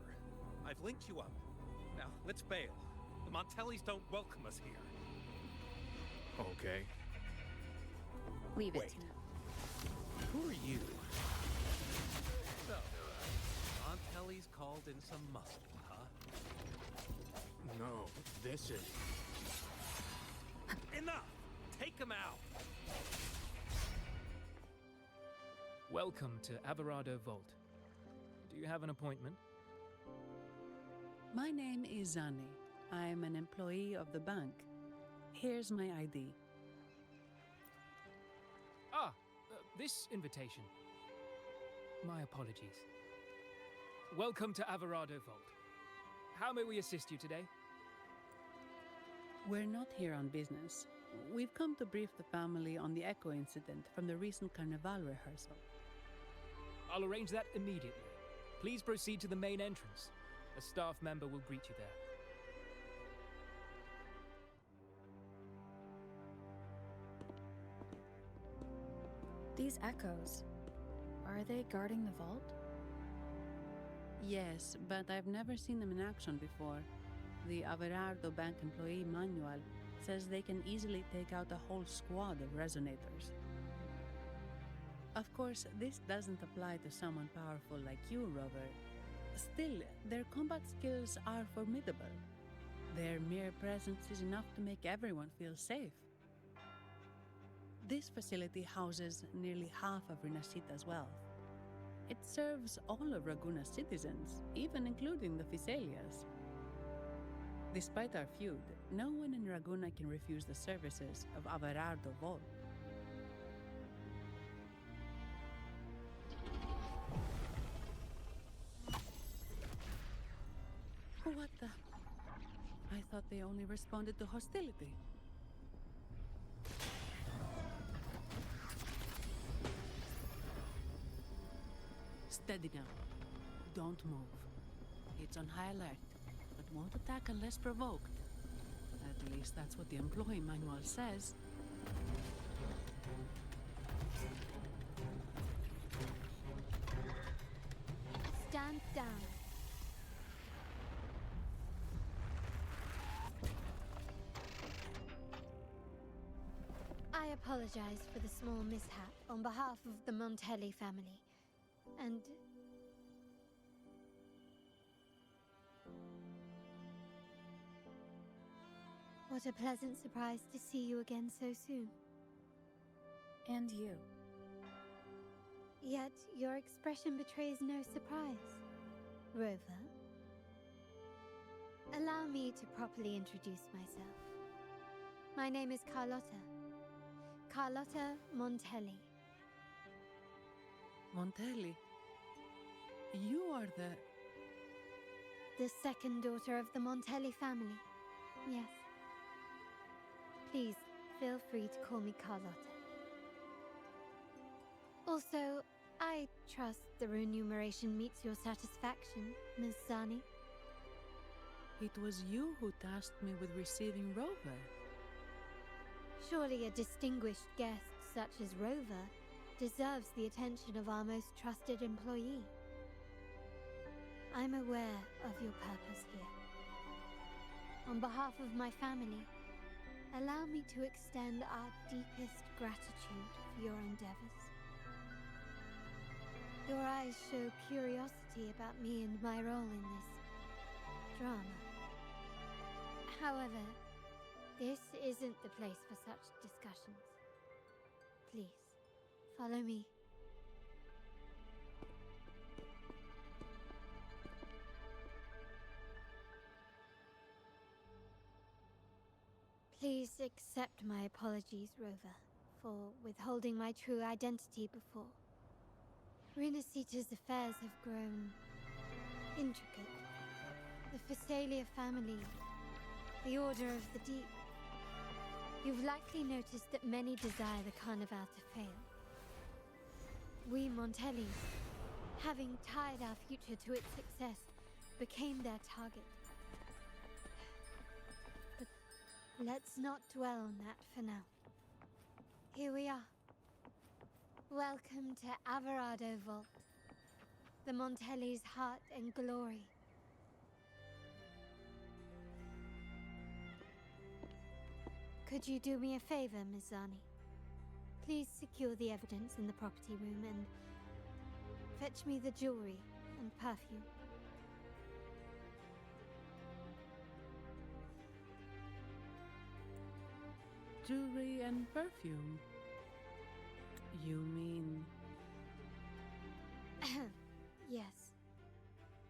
Speaker 16: I've linked you up. Now, let's bail. The Montellis don't welcome us here.
Speaker 17: Okay.
Speaker 6: Leave it.
Speaker 16: Wait. Who are you? So, Montelli's called in some muscle, huh?
Speaker 17: No, this is...
Speaker 16: Enough! Take him out!
Speaker 5: Welcome to Averardo Vault. Do you have an appointment?
Speaker 2: My name is Zani. I'm an employee of the bank. Here's my ID.
Speaker 5: This invitation. My apologies. Welcome to Averardo Vault. How may we assist you today?
Speaker 2: We're not here on business. We've come to brief the family on the Echo incident from the recent Carnival rehearsal.
Speaker 5: I'll arrange that immediately. Please proceed to the main entrance. A staff member will greet you there.
Speaker 6: These echoes, are they guarding the vault?
Speaker 2: Yes, but I've never seen them in action before. The Averardo Bank employee manual says they can easily take out a whole squad of resonators. Of course, this doesn't apply to someone powerful like you, Rover. Still, their combat skills are formidable. Their mere presence is enough to make everyone feel safe. This facility houses nearly half of Rinascita's wealth. It serves all of Raguna's citizens, even including the Physaelias. Despite our feud, no one in Raguna can refuse the services of Averardo Vault. What the? I thought they only responded to hostility. Steady now. Don't move. It's on high alert, but won't attack unless provoked. At least that's what the employee manual says.
Speaker 3: Stand down. I apologize for the small mishap on behalf of the Montelli family. And
Speaker 18: What a pleasant surprise to see you again so soon.
Speaker 6: And you.
Speaker 18: Yet your expression betrays no surprise, Rover. Allow me to properly introduce myself. My name is Carlotta. Carlotta Montelli.
Speaker 2: Montelli? You are
Speaker 18: the second daughter of the Montelli family. Yes. Please, feel free to call me Carlotta. Also, I trust the remuneration meets your satisfaction, Ms. Zani.
Speaker 2: It was you who tasked me with receiving Rover.
Speaker 18: Surely a distinguished guest such as Rover deserves the attention of our most trusted employee. I'm aware of your purpose here. On behalf of my family, allow me to extend our deepest gratitude for your endeavors. Your eyes show curiosity about me and my role in this drama. However, this isn't the place for such discussions. Please, follow me. Please accept my apologies, Rover, for withholding my true identity before. Rinasita's affairs have grown intricate. The Phasalia family, the Order of the Deep. You've likely noticed that many desire the Carnival to fail. We Montellis, having tied our future to its success, became their target. But let's not dwell on that for now. Here we are. Welcome to Averardo Vault, the Montelli's heart and glory. Could you do me a favor, Ms. Zani? Please secure the evidence in the property room and fetch me the jewelry and perfume.
Speaker 2: Jewelry and perfume? You mean...
Speaker 18: Yes.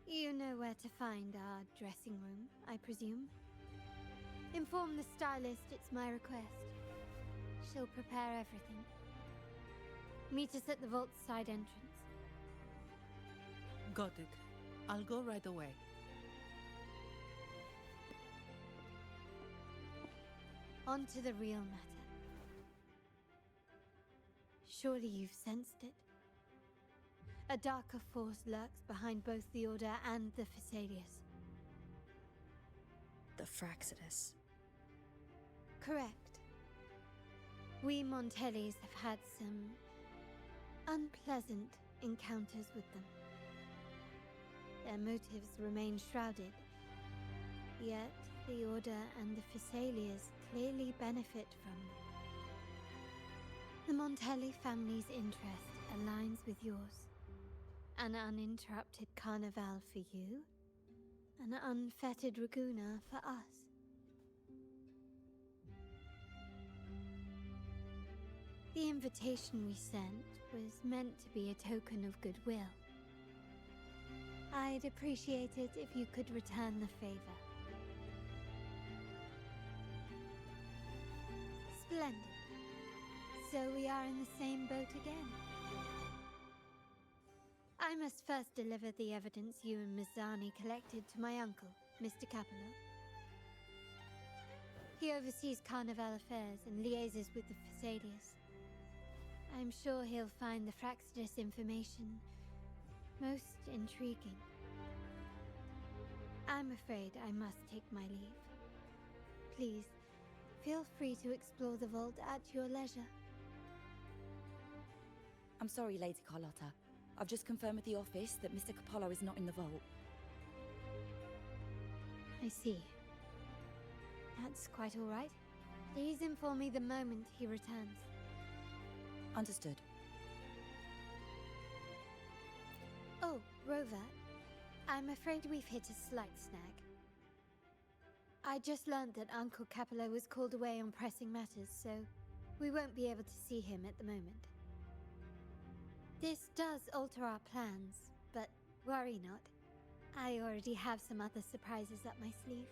Speaker 18: You know where to find our dressing room, I presume? Inform the stylist it's my request. She'll prepare everything. Meet us at the vault's side entrance.
Speaker 2: Got it. I'll go right away.
Speaker 18: On to the real matter. Surely you've sensed it. A darker force lurks behind both the Order and the Phasalias.
Speaker 6: The Fraxidus.
Speaker 18: Correct. We Montellis have had some unpleasant encounters with them. Their motives remain shrouded, yet the Order and the Phasalias clearly benefit from them. The Montelli family's interest aligns with yours. An uninterrupted carnival for you, an unfettered Raguna for us. The invitation we sent was meant to be a token of goodwill. I'd appreciate it if you could return the favor. Splendid. So we are in the same boat again. I must first deliver the evidence you and Ms. Zani collected to my uncle, Mr. Capello. He oversees Carnival affairs and liaises with the Phasalias. I'm sure he'll find the Fraxidus information most intriguing. I'm afraid I must take my leave. Please, feel free to explore the vault at your leisure.
Speaker 19: I'm sorry, Lady Carlotta. I've just confirmed with the office that Mr. Capello is not in the vault.
Speaker 18: I see. That's quite all right. Please inform me the moment he returns.
Speaker 19: Understood.
Speaker 18: Oh, Rover, I'm afraid we've hit a slight snag. I just learned that Uncle Capello was called away on pressing matters, so we won't be able to see him at the moment. This does alter our plans, but worry not. I already have some other surprises up my sleeve.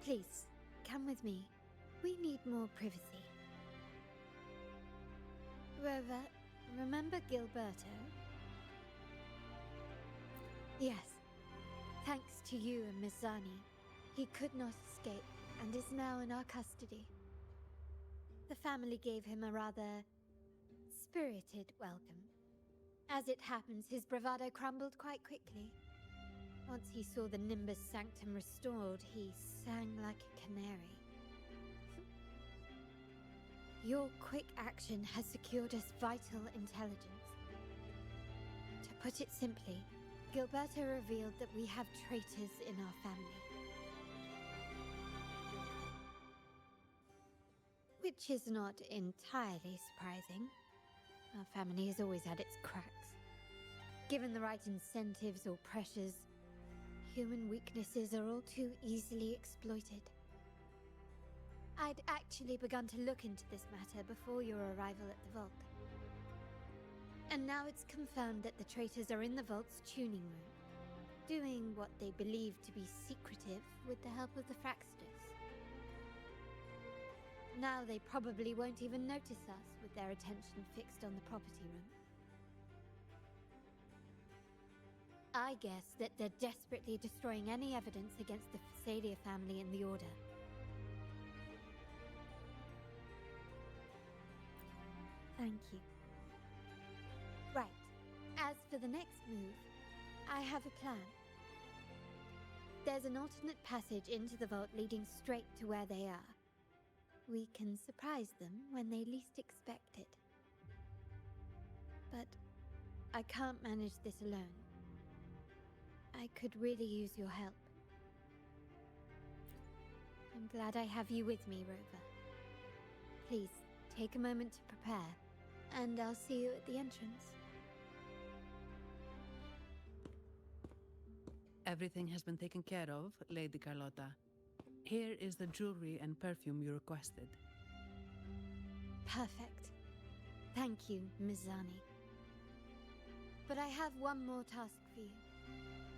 Speaker 18: Please, come with me. We need more privacy. Rover, remember Gilberto? Yes. Thanks to you and Miss Zani, he could not escape and is now in our custody. The family gave him a rather spirited welcome. As it happens, his bravado crumbled quite quickly. Once he saw the Nimbus Sanctum restored, he sang like a canary. Your quick action has secured us vital intelligence. To put it simply, Gilberto revealed that we have traitors in our family. Which is not entirely surprising. Our family has always had its cracks. Given the right incentives or pressures, human weaknesses are all too easily exploited. I'd actually begun to look into this matter before your arrival at the vault. And now it's confirmed that the traitors are in the vault's tuning room, doing what they believe to be secretive with the help of the Fraxters. Now they probably won't even notice us with their attention fixed on the property room. I guess that they're desperately destroying any evidence against the Phasalia family and the Order. Thank you. Right. As for the next move, I have a plan. There's an alternate passage into the vault leading straight to where they are. We can surprise them when they least expect it. But I can't manage this alone. I could really use your help. I'm glad I have you with me, Rover. Please, take a moment to prepare, and I'll see you at the entrance.
Speaker 2: Everything has been taken care of, Lady Carlotta. Here is the jewelry and perfume you requested.
Speaker 18: Perfect. Thank you, Ms. Zani. But I have one more task for you.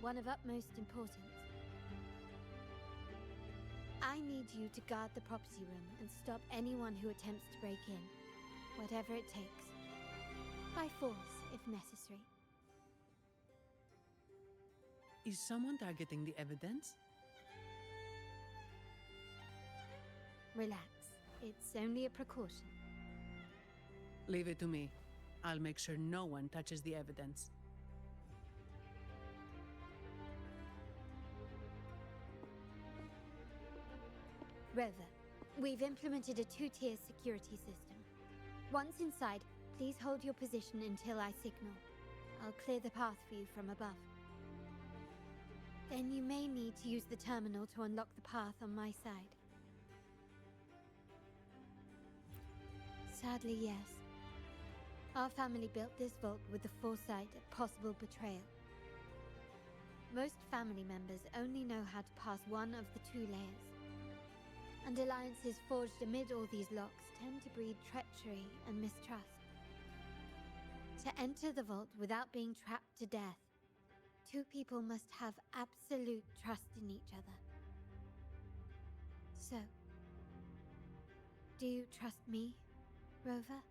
Speaker 18: One of utmost importance. I need you to guard the property room and stop anyone who attempts to break in, whatever it takes. By force, if necessary.
Speaker 2: Is someone targeting the evidence?
Speaker 18: Relax. It's only a precaution.
Speaker 2: Leave it to me. I'll make sure no one touches the evidence.
Speaker 18: Rover, we've implemented a two-tier security system. Once inside, please hold your position until I signal. I'll clear the path for you from above. Then you may need to use the terminal to unlock the path on my side. Sadly, yes. Our family built this vault with the foresight of possible betrayal. Most family members only know how to pass one of the two layers. And alliances forged amid all these locks tend to breed treachery and mistrust. To enter the vault without being trapped to death, two people must have absolute trust in each other. So, do you trust me, Rover?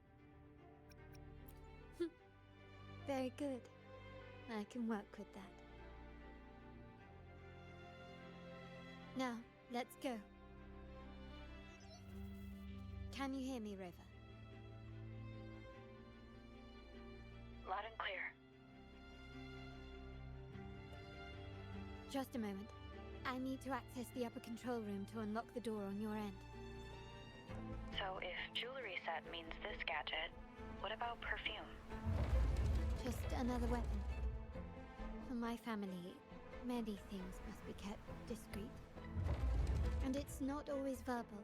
Speaker 18: Very good. I can work with that. Now, let's go. Can you hear me, Rover?
Speaker 6: Loud and clear.
Speaker 18: Just a moment. I need to access the upper control room to unlock the door on your end.
Speaker 6: So if jewelry set means this gadget, what about perfume?
Speaker 18: Just another weapon. For my family, many things must be kept discreet. And it's not always verbal.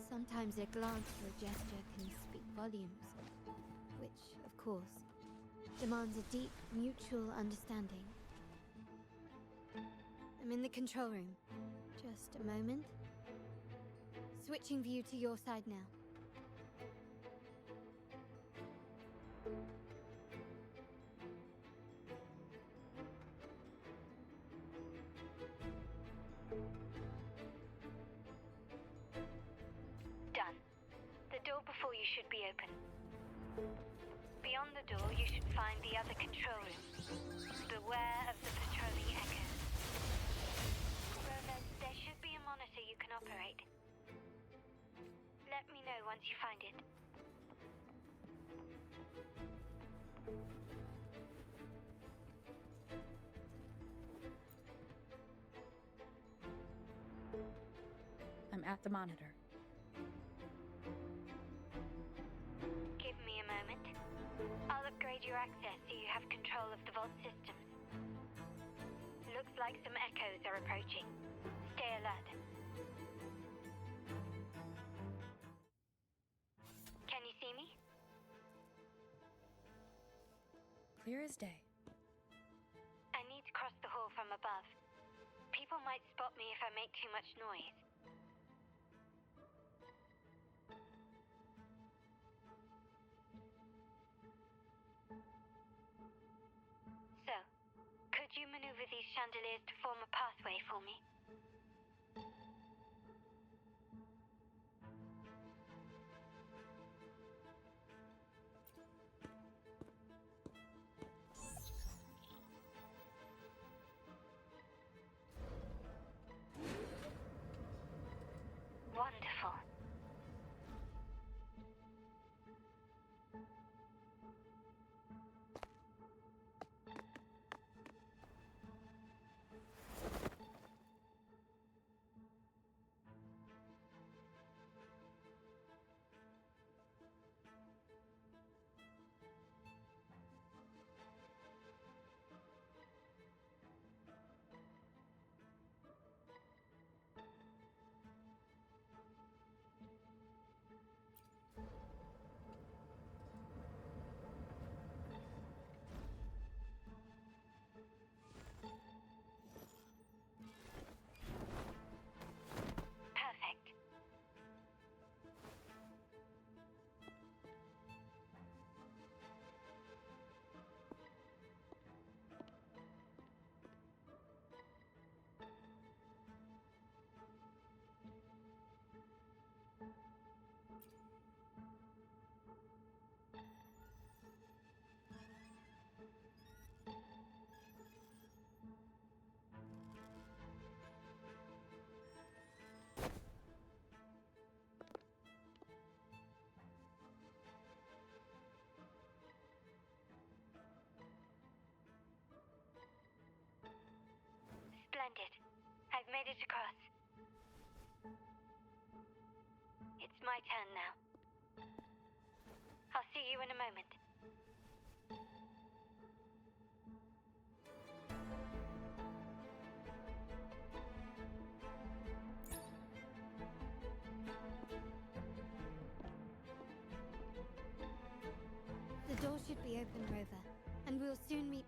Speaker 18: Sometimes a glance or a gesture can speak volumes, which, of course, demands a deep mutual understanding. I'm in the control room. Just a moment. Switching view to your side now.
Speaker 20: Done. The door before you should be open. Beyond the door, you should find the other control room. Beware of the patrolling echoes. Rover, there should be a monitor you can operate. Let me know once you find it.
Speaker 6: I'm at the monitor.
Speaker 20: Give me a moment. I'll upgrade your access so you have control of the vault systems. Looks like some echoes are approaching. Stay alert. Can you see me?
Speaker 6: Clear as day.
Speaker 20: I need to cross the hall from above. People might spot me if I make too much noise. So, could you maneuver these chandeliers to form a pathway for me? Wonderful. Perfect. Splendid. I've made it across. It's my turn now. I'll see you in a moment.
Speaker 18: The door should be open, Rover, and we'll soon meet.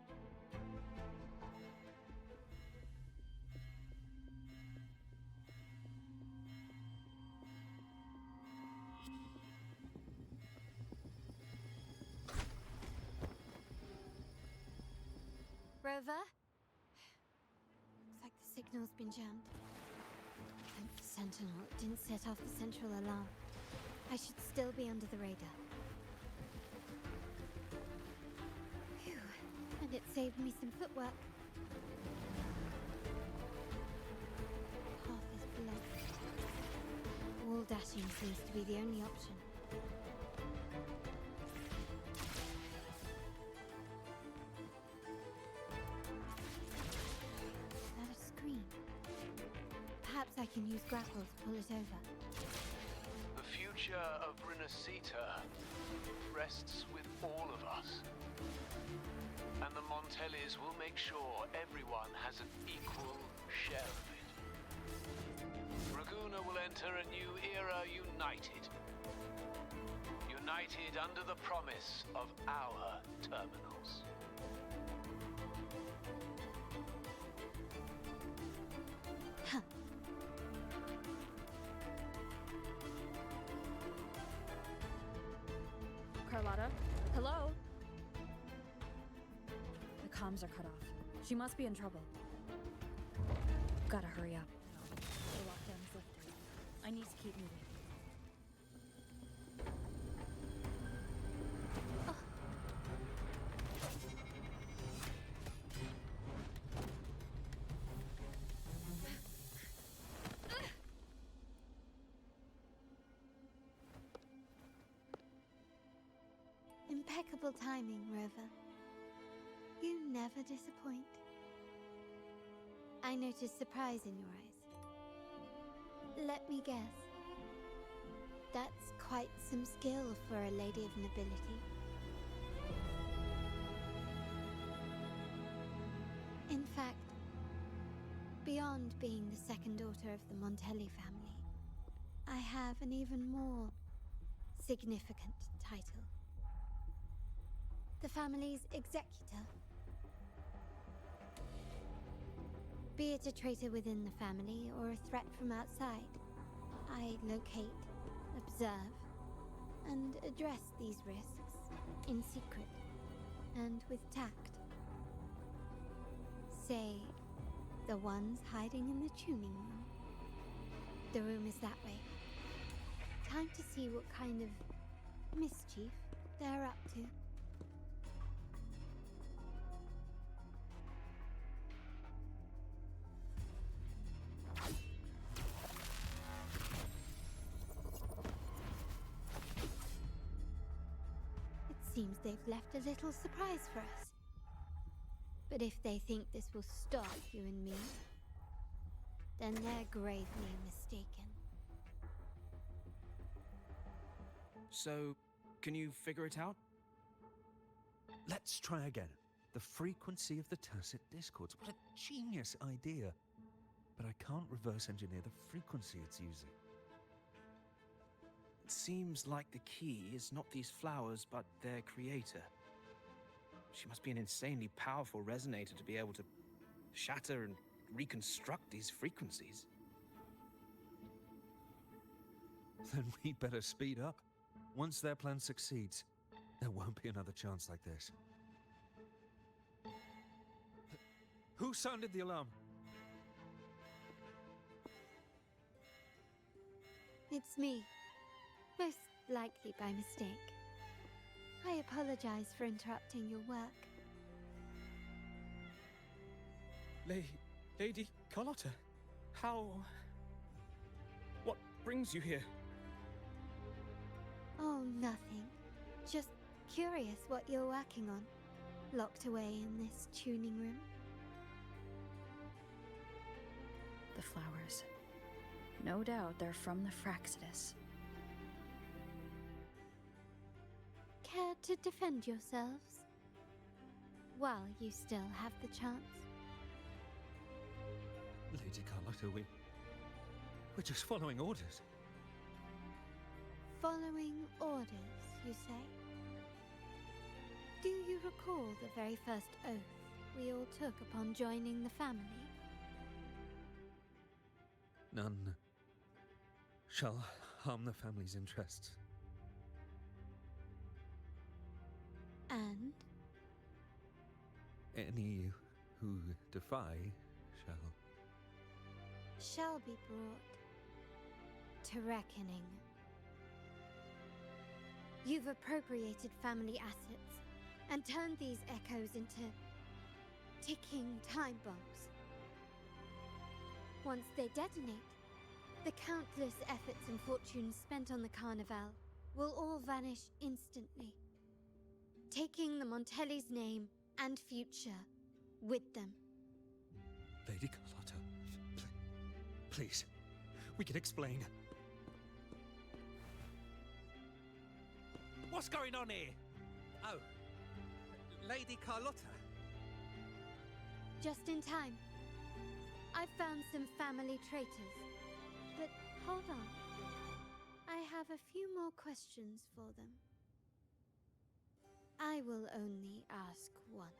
Speaker 18: Rover? Looks like the signal's been jammed. Thank the Sentinel it didn't set off the central alarm. I should still be under the radar. Phew. And it saved me some footwork. Path is blocked. Wall dashing seems to be the only option. Perhaps I can use grapple to pull it over.
Speaker 21: The future of Rinascita rests with all of us. And the Montellis will make sure everyone has an equal share of it. Raguna will enter a new era united. United under the promise of our terminals.
Speaker 6: comms are cut off. She must be in trouble. Gotta hurry up. The lockdown is lifted. I need to keep moving.
Speaker 18: Impeccable timing, Rover. You never disappoint. I noticed surprise in your eyes. Let me guess. That's quite some skill for a lady of nobility. In fact, beyond being the second daughter of the Montelli family, I have an even more significant title. The family's executor. Be it a traitor within the family or a threat from outside, I locate, observe, and address these risks in secret and with tact. Say, the ones hiding in the tuning room. The room is that way. Time to see what kind of mischief they're up to. Seems they've left a little surprise for us. But if they think this will stop you and me, then they're gravely mistaken.
Speaker 10: So, can you figure it out? Let's try again. The frequency of the tacit discords. What a genius idea. But I can't reverse engineer the frequency it's using.
Speaker 12: It seems like the key is not these flowers, but their creator. She must be an insanely powerful resonator to be able to shatter and reconstruct these frequencies.
Speaker 10: Then we'd better speed up. Once their plan succeeds, there won't be another chance like this. Who sounded the alarm?
Speaker 18: It's me. Most likely by mistake. I apologize for interrupting your work.
Speaker 13: Lady Carlotta, how... What brings you here?
Speaker 18: Oh, nothing. Just curious what you're working on. Locked away in this tuning room.
Speaker 6: The flowers. No doubt they're from the Fraxidus.
Speaker 18: Care to defend yourselves? While you still have the chance.
Speaker 10: Lady Carlotta, we're just following orders.
Speaker 18: Following orders, you say? Do you recall the very first oath we all took upon joining the family?
Speaker 10: None shall harm the family's interests.
Speaker 18: And?
Speaker 10: Any who defy
Speaker 18: shall be brought to reckoning. You've appropriated family assets and turned these echoes into ticking time bombs. Once they detonate, the countless efforts and fortunes spent on the Carnival will all vanish instantly, taking the Montelli's name and future with them.
Speaker 10: Lady Carlotta, please, we can explain.
Speaker 16: What's going on here? Oh, Lady Carlotta.
Speaker 18: Just in time. I found some family traitors. But hold on. I have a few more questions for them. I will only ask once.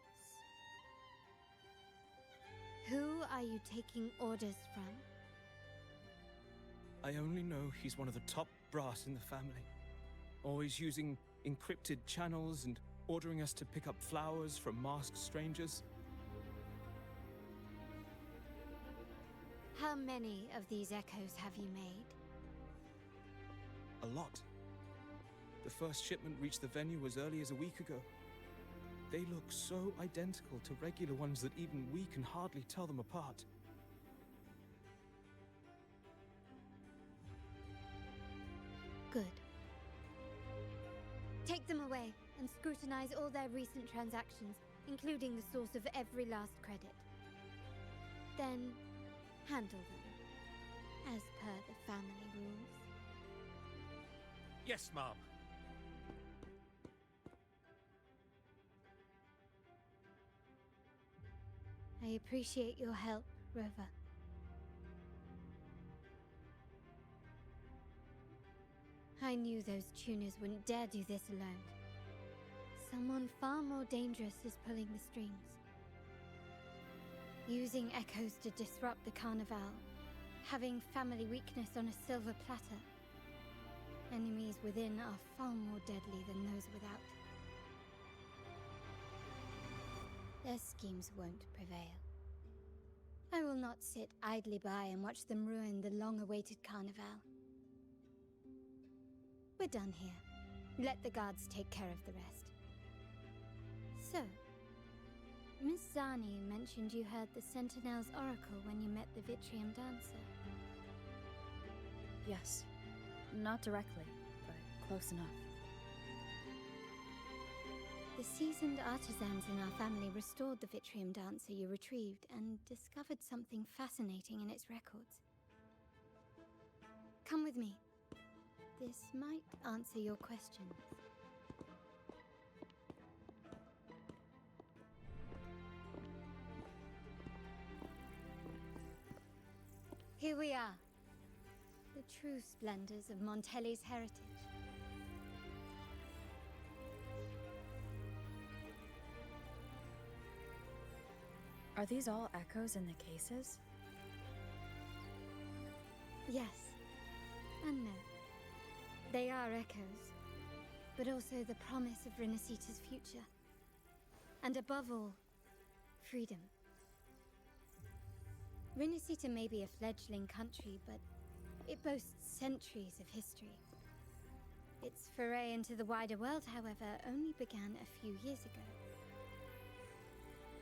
Speaker 18: Who are you taking orders from?
Speaker 13: I only know he's one of the top brass in the family. Always using encrypted channels and
Speaker 12: ordering us to pick up flowers from masked strangers.
Speaker 18: How many of these echoes have you made?
Speaker 12: A lot. The first shipment reached the venue as early as a week ago. They look so identical to regular ones that even we can hardly tell them apart.
Speaker 18: Good. Take them away and scrutinize all their recent transactions, including the source of every last credit. Then, handle them, as per the family rules.
Speaker 16: Yes, Mom.
Speaker 18: I appreciate your help, Rover. I knew those tuners wouldn't dare do this alone. Someone far more dangerous is pulling the strings. Using echoes to disrupt the Carnival. Having family weakness on a silver platter. Enemies within are far more deadly than those without. Their schemes won't prevail. I will not sit idly by and watch them ruin the long-awaited Carnival. We're done here. Let the guards take care of the rest. So, Miss Zani mentioned you heard the Sentinel's oracle when you met the Vitrium Dancer.
Speaker 6: Yes. Not directly, but close enough.
Speaker 18: The seasoned artisans in our family restored the Vitrium Dancer you retrieved and discovered something fascinating in its records. Come with me. This might answer your questions. Here we are. The true splendors of Montelli's heritage.
Speaker 6: Are these all echoes in the cases?
Speaker 18: Yes. And no. They are echoes, but also the promise of Renacita's future. And above all, freedom. Renacita may be a fledgling country, but it boasts centuries of history. Its foray into the wider world, however, only began a few years ago.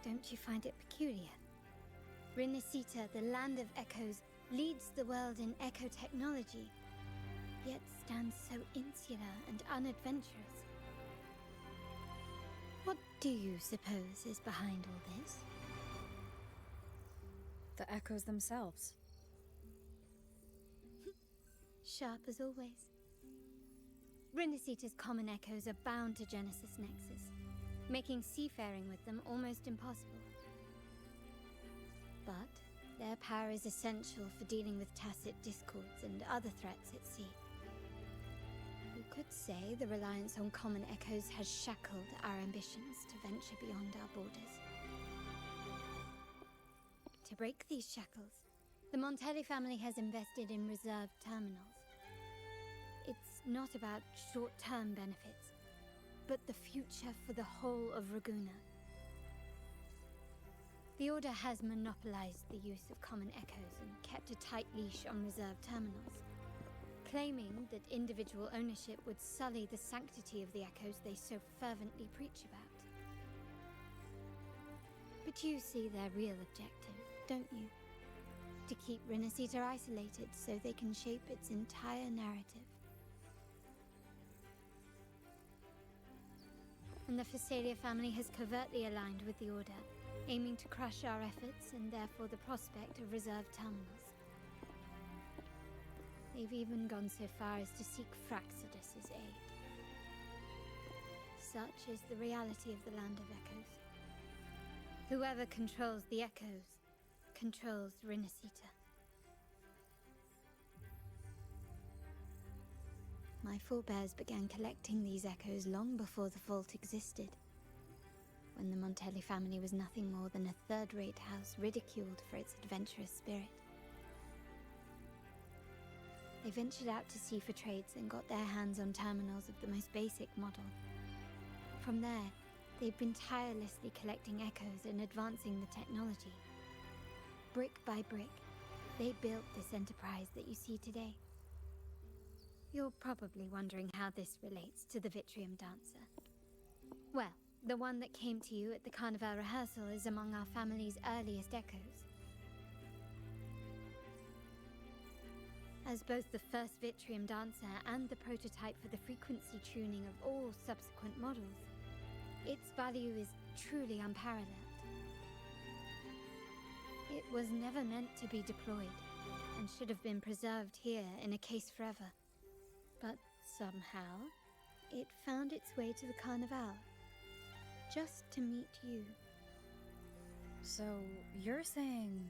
Speaker 18: Don't you find it peculiar? Renacita, the land of echoes, leads the world in echo technology, yet stands so insular and unadventurous. What do you suppose is behind all this?
Speaker 6: The echoes themselves.
Speaker 18: Sharp as always. Renacita's common echoes are bound to Genesis Nexus, making seafaring with them almost impossible. But their power is essential for dealing with tacit discords and other threats at sea. You could say the reliance on common echoes has shackled our ambitions to venture beyond our borders. To break these shackles, the Montelli family has invested in reserved terminals. It's not about short-term benefits, but the future for the whole of Raguna. The Order has monopolized the use of common echoes and kept a tight leash on reserved terminals, claiming that individual ownership would sully the sanctity of the echoes they so fervently preach about. But you see their real objective, don't you? To keep Renacita isolated so they can shape its entire narrative. And the Phasalia family has covertly aligned with the Order, aiming to crush our efforts and therefore the prospect of reserved terminals. They've even gone so far as to seek Fraxidus's aid. Such is the reality of the Land of Echoes. Whoever controls the Echoes controls Renacita. My forebears began collecting these echoes long before the vault existed, when the Montelli family was nothing more than a third-rate house ridiculed for its adventurous spirit. They ventured out to sea for trades and got their hands on terminals of the most basic model. From there, they've been tirelessly collecting echoes and advancing the technology. Brick by brick, they built this enterprise that you see today. You're probably wondering how this relates to the Vitrium Dancer. Well, the one that came to you at the Carnival rehearsal is among our family's earliest echoes. As both the first Vitrium Dancer and the prototype for the frequency tuning of all subsequent models, its value is truly unparalleled. It was never meant to be deployed, and should have been preserved here in a case forever. But somehow, it found its way to the Carnival, just to meet you.
Speaker 6: So, you're saying...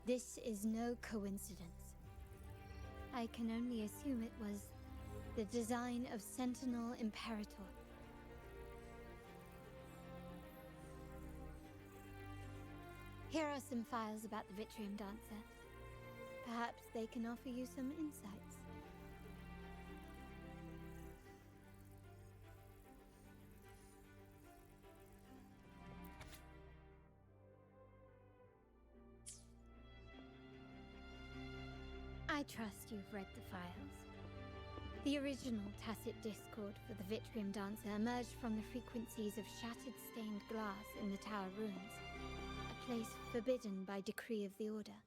Speaker 18: This is no coincidence. I can only assume it was the design of Sentinel Imperator. Here are some files about the Vitrium Dancer. Perhaps they can offer you some insights. I trust you've read the files. The original tacit discord for the Vitrium Dancer emerged from the frequencies of shattered stained glass in the tower ruins, a place forbidden by decree of the Order.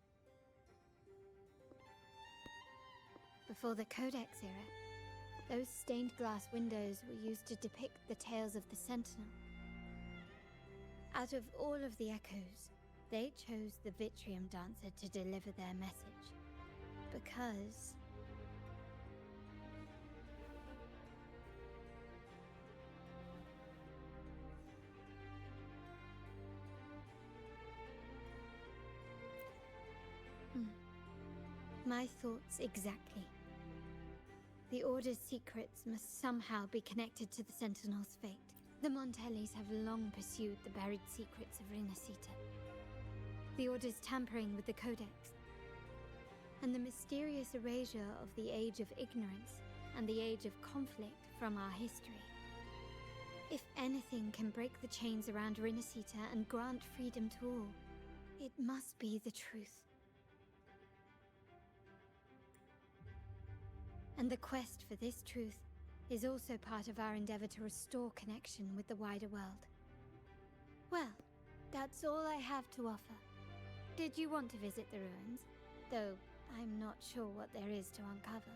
Speaker 18: Before the Codex era, those stained glass windows were used to depict the tales of the Sentinel. Out of all of the echoes, they chose the Vitrium Dancer to deliver their message. Because... My thoughts exactly. The Order's secrets must somehow be connected to the Sentinel's fate. The Montellis have long pursued the buried secrets of Rinascita. The Order's tampering with the Codex, and the mysterious erasure of the Age of Ignorance and the Age of Conflict from our history. If anything can break the chains around Rinascita and grant freedom to all, it must be the truth. And the quest for this truth is also part of our endeavor to restore connection with the wider world. Well, that's all I have to offer. Did you want to visit the ruins? Though I'm not sure what there is to uncover.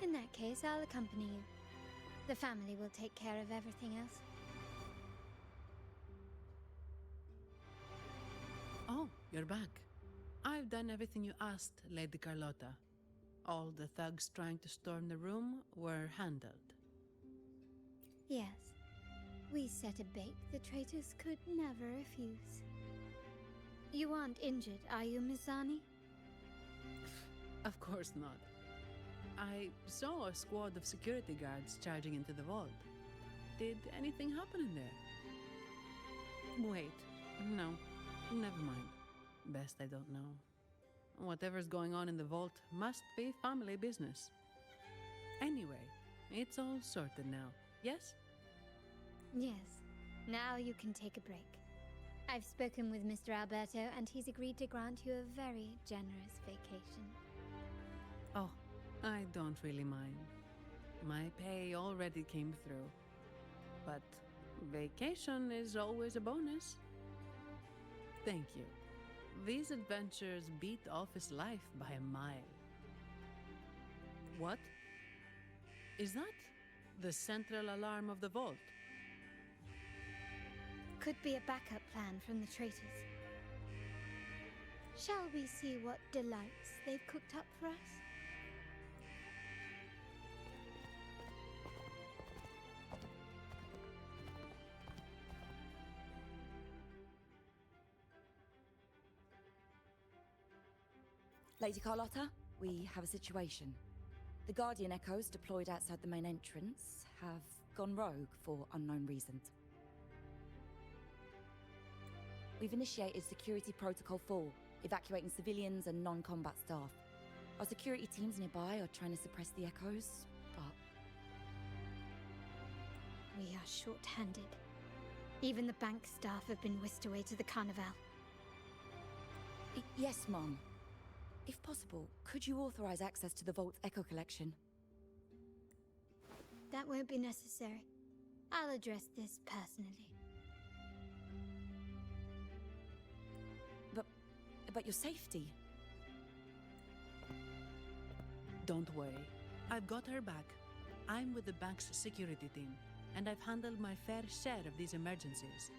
Speaker 18: In that case, I'll accompany you. The family will take care of everything else.
Speaker 2: Oh, you're back. I've done everything you asked, Lady Carlotta. All the thugs trying to storm the room were handled.
Speaker 18: Yes. We set a bait the traitors could never refuse. You aren't injured, are you, Mizani?
Speaker 2: Of course not. I saw a squad of security guards charging into the vault. Did anything happen in there? Wait, no, never mind. Best I don't know. Whatever's going on in the vault must be family business. Anyway, it's all sorted now, yes?
Speaker 18: Yes. Now you can take a break. I've spoken with Mr. Alberto, and he's agreed to grant you a very generous vacation.
Speaker 2: Oh, I don't really mind. My pay already came through. But vacation is always a bonus. Thank you. These adventures beat office life by a mile. What? Is that the central alarm of the vault?
Speaker 18: Could be a backup plan from the traitors. Shall we see what delights they've cooked up for us?
Speaker 19: Lady Carlotta, we have a situation. The Guardian Echoes deployed outside the main entrance have gone rogue for unknown reasons. We've initiated Security Protocol 4 evacuating civilians and non-combat staff. Our security teams nearby are trying to suppress the echoes, but...
Speaker 18: We are short-handed. Even the bank staff have been whisked away to the Carnival.
Speaker 19: Yes, Mum. If possible, could you authorize access to the Vault's echo collection?
Speaker 18: That won't be necessary. I'll address this personally.
Speaker 19: But your safety?
Speaker 2: Don't worry. I've got her back. I'm with the bank's security team, and I've handled my fair share of these emergencies.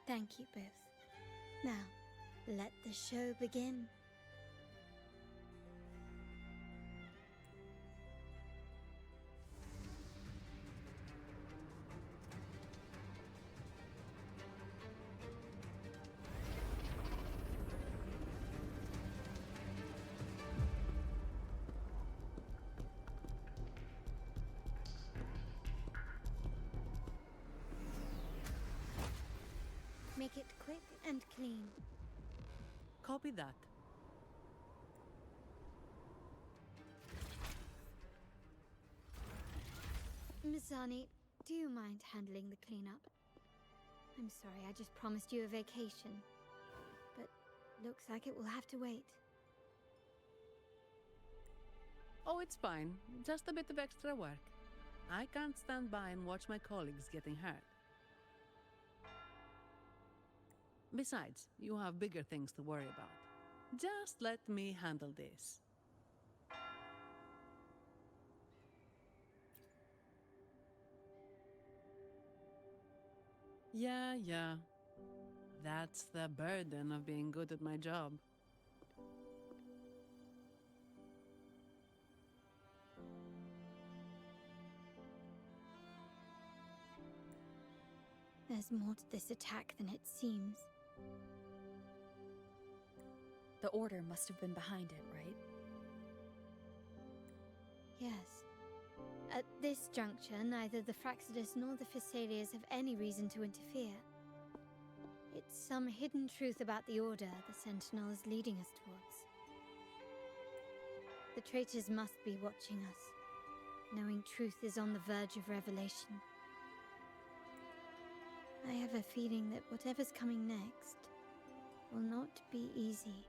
Speaker 18: Thank you both. Now, let the show begin. Make it quick and clean.
Speaker 2: Copy that.
Speaker 18: Mizani, do you mind handling the cleanup? I'm sorry, I just promised you a vacation. But looks like it will have to wait.
Speaker 2: Oh, it's fine. Just a bit of extra work. I can't stand by and watch my colleagues getting hurt. Besides, you have bigger things to worry about. Just let me handle this. Yeah. That's the burden of being good at my job.
Speaker 18: There's more to this attack than it seems.
Speaker 6: The Order must have been behind it, right?
Speaker 18: Yes. At this juncture, neither the Fraxidus nor the Phassalias have any reason to interfere. It's some hidden truth about the Order the Sentinel is leading us towards. The traitors must be watching us, knowing truth is on the verge of revelation. I have a feeling that whatever's coming next will not be easy.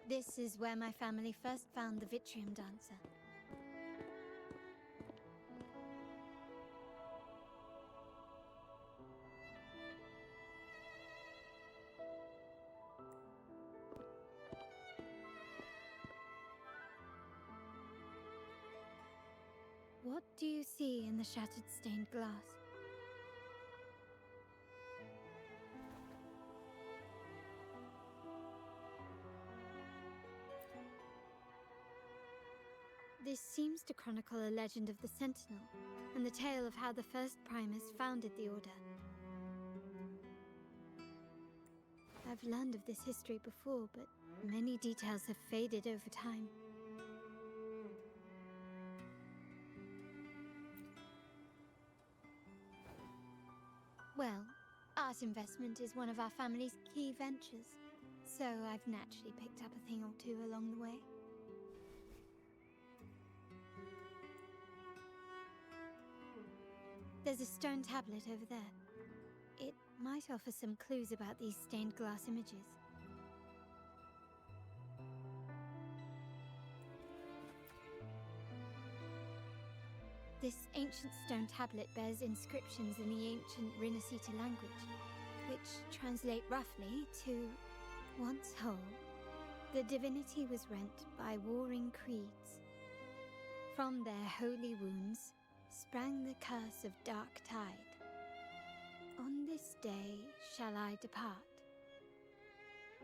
Speaker 18: This is where my family first found the Vitrium Dancer. What do you see in the shattered stained glass? This seems to chronicle a legend of the Sentinel, and the tale of how the first Primus founded the Order. I've learned of this history before, but many details have faded over time. Well, art investment is one of our family's key ventures, so I've naturally picked up a thing or two along the way. There's a stone tablet over there. It might offer some clues about these stained glass images. This ancient stone tablet bears inscriptions in the ancient Rinascita language, which translate roughly to, once whole, the divinity was rent by warring creeds. From their holy wounds sprang the curse of dark tide. On this day shall I depart.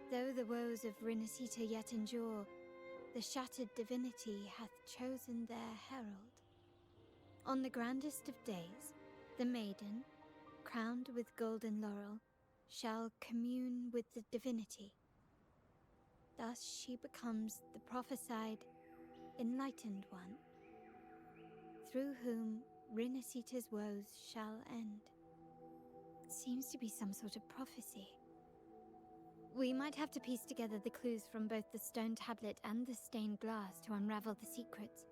Speaker 18: Though the woes of Rinascita yet endure, the shattered divinity hath chosen their herald. On the grandest of days, the maiden, crowned with golden laurel, shall commune with the divinity. Thus she becomes the prophesied, enlightened one, through whom Rinasita's woes shall end. Seems to be some sort of prophecy. We might have to piece together the clues from both the stone tablet and the stained glass to unravel the secrets.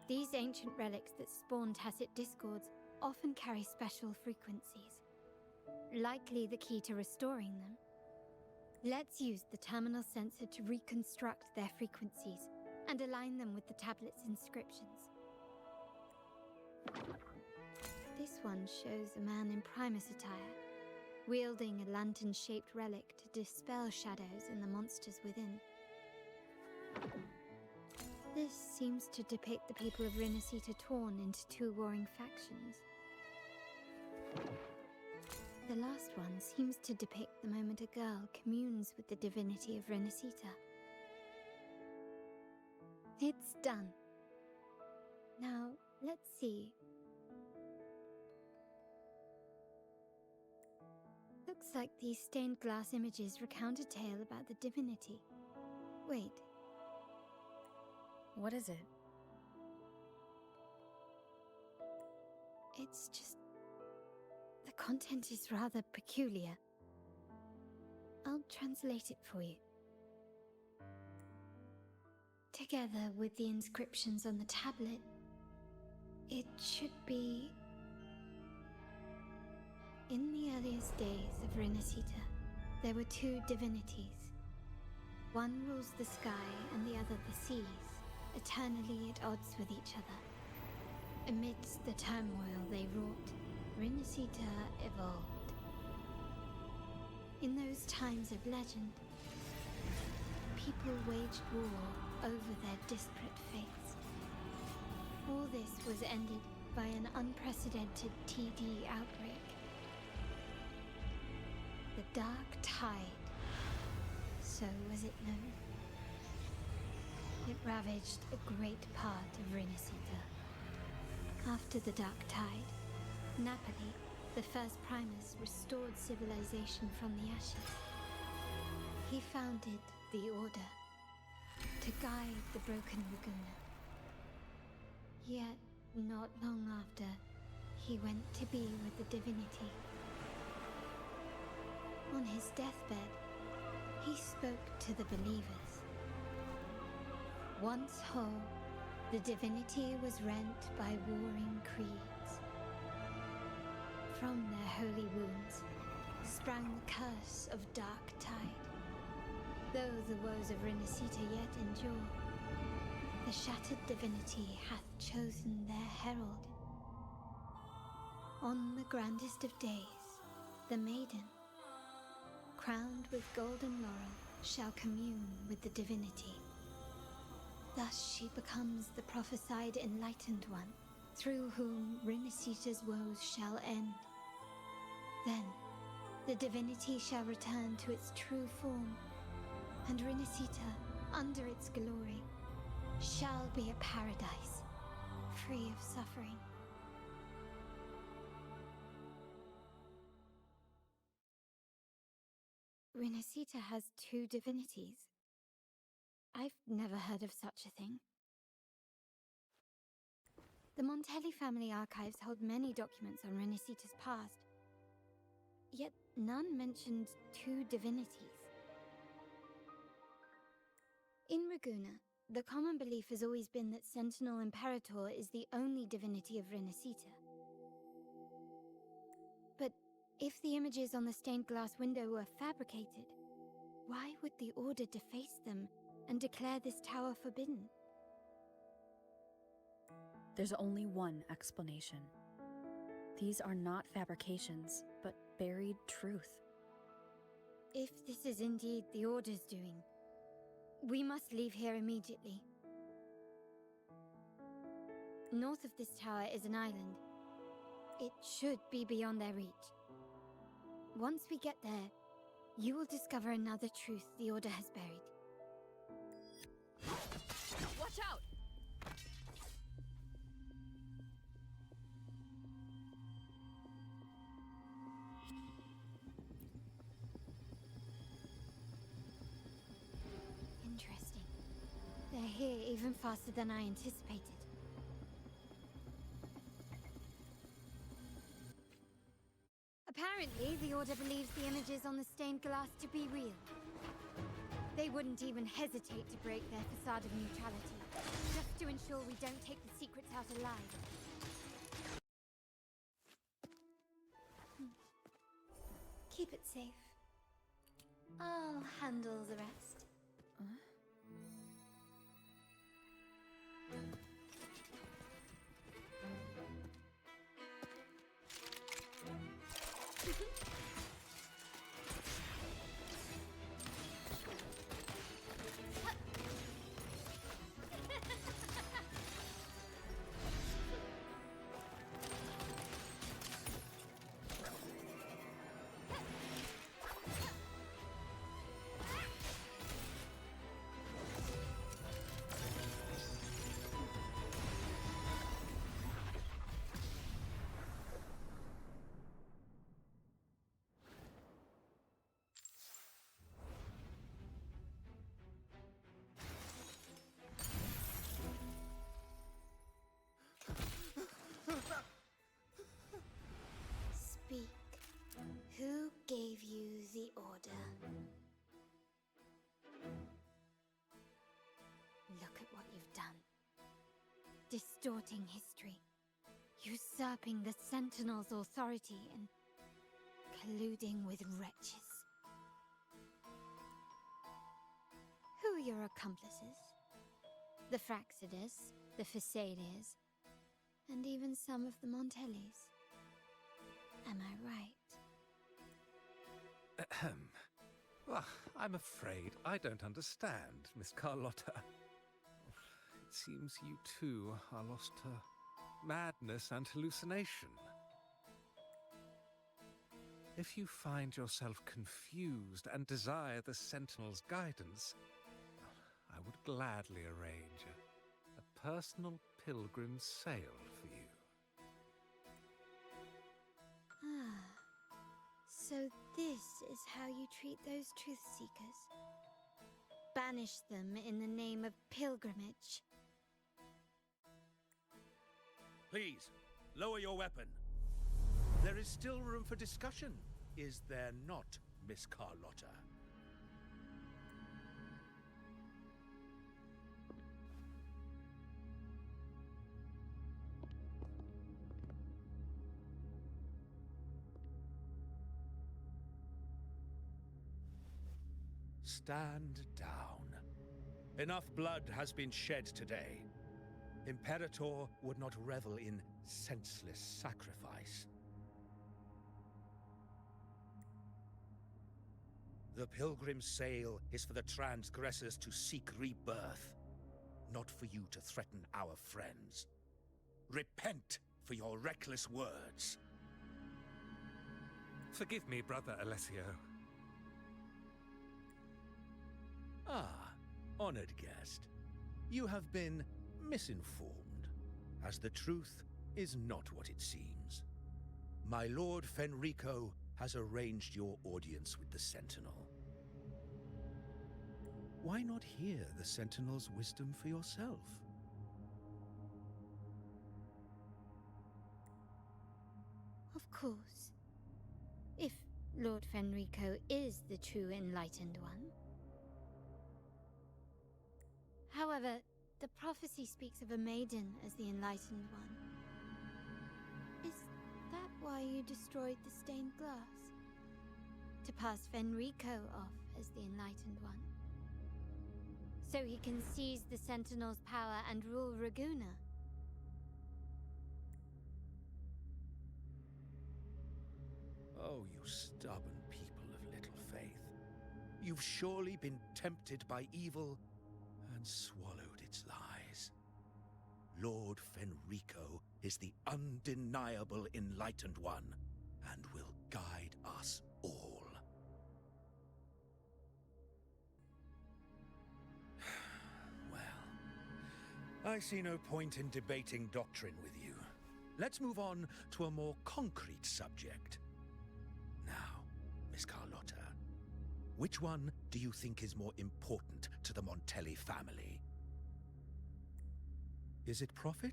Speaker 18: These ancient relics that spawn tacit discords often carry special frequencies, likely the key to restoring them. Let's use the terminal sensor to reconstruct their frequencies and align them with the tablet's inscriptions. This one shows a man in Primus attire, wielding a lantern-shaped relic to dispel shadows in the monsters within. This seems to depict the people of Rinasita torn into two warring factions. The last one seems to depict the moment a girl communes with the divinity of Rinasita. It's done. Now, let's see. Looks like these stained glass images recount a tale about the divinity. Wait.
Speaker 6: What is it?
Speaker 18: It's just... the content is rather peculiar. I'll translate it for you. Together with the inscriptions on the tablet, it should be... In the earliest days of Rinasita, there were two divinities. One rules the sky and the other the seas, eternally at odds with each other. Amidst the turmoil they wrought, Rinasita evolved. In those times of legend, people waged war over their disparate fates. All this was ended by an unprecedented TD outbreak. The Dark Tide, so was it known. It ravaged a great part of Rinasita. After the Dark Tide, Napoli, the first Primus, restored civilization from the ashes. He founded the Order to guide the broken Laguna. Yet, not long after, he went to be with the divinity. On his deathbed, he spoke to the believers. Once whole, the divinity was rent by warring creeds. From their holy wounds sprang the curse of Dark Tide. Though the woes of Rinasita yet endure, the shattered divinity hath chosen their herald. On the grandest of days, the maiden, crowned with golden laurel, shall commune with the divinity. Thus she becomes the prophesied enlightened one, through whom Rinasita's woes shall end. Then, the divinity shall return to its true form, and Rinasita, under its glory, shall be a paradise, free of suffering. Rinasita has two divinities. I've never heard of such a thing. The Montelli family archives hold many documents on Rinasita's past, yet none mentioned two divinities. In Ragusa, the common belief has always been that Sentinel Imperator is the only divinity of Rinasita. But if the images on the stained glass window were fabricated, why would the Order deface them and declare this tower forbidden?
Speaker 6: There's only one explanation. These are not fabrications, but buried truth.
Speaker 18: If this is indeed the Order's doing, we must leave here immediately. North of this tower is an island. It should be beyond their reach. Once we get there, you will discover another truth the Order has buried.
Speaker 6: Watch out!
Speaker 18: even faster than I anticipated. Apparently, the Order believes the images on the stained glass to be real. They wouldn't even hesitate to break their facade of neutrality, just to ensure we don't take the secrets out alive. Keep it safe. I'll handle the rest. Speak. Who gave you the order? Look at what you've done. Distorting history. Usurping the Sentinel's authority and colluding with wretches. Who are your accomplices? The Fraxidus, the Phasaelias, and even some of the Montellis. Am I right?
Speaker 10: Ahem. Well, I'm afraid I don't understand, Miss Carlotta. It seems you too are lost to madness and hallucination. If you find yourself confused and desire the Sentinel's guidance, I would gladly arrange a personal pilgrim's sail for you.
Speaker 18: So this is how you treat those truth seekers? Banish them in the name of pilgrimage.
Speaker 1: Please, lower your weapon. There is still room for discussion, is there not, Miss Carlotta? Stand down. Enough blood has been shed today. Imperator would not revel in senseless sacrifice. The pilgrim's sail is for the transgressors to seek rebirth, not for you to threaten our friends. Repent for your reckless words.
Speaker 10: Forgive me, Brother Alessio.
Speaker 1: Ah, honored guest. You have been misinformed, as the truth is not what it seems. My Lord Fenrico has arranged your audience with the Sentinel. Why not hear the Sentinel's wisdom for yourself?
Speaker 18: Of course. If Lord Fenrico is the true Enlightened One. However, the prophecy speaks of a maiden as the Enlightened One. Is that why you destroyed the stained glass? To pass Fenrico off as the Enlightened One? So he can seize the Sentinel's power and rule Raguna?
Speaker 1: Oh, you stubborn people of little faith. You've surely been tempted by evil and swallowed its lies. Lord Fenrico is the undeniable Enlightened One and will guide us all. Well, I see no point in debating doctrine with you. Let's move on to a more concrete subject. Now, Miss Carlotta, which one do you think is more important to the Montelli family? Is it profit?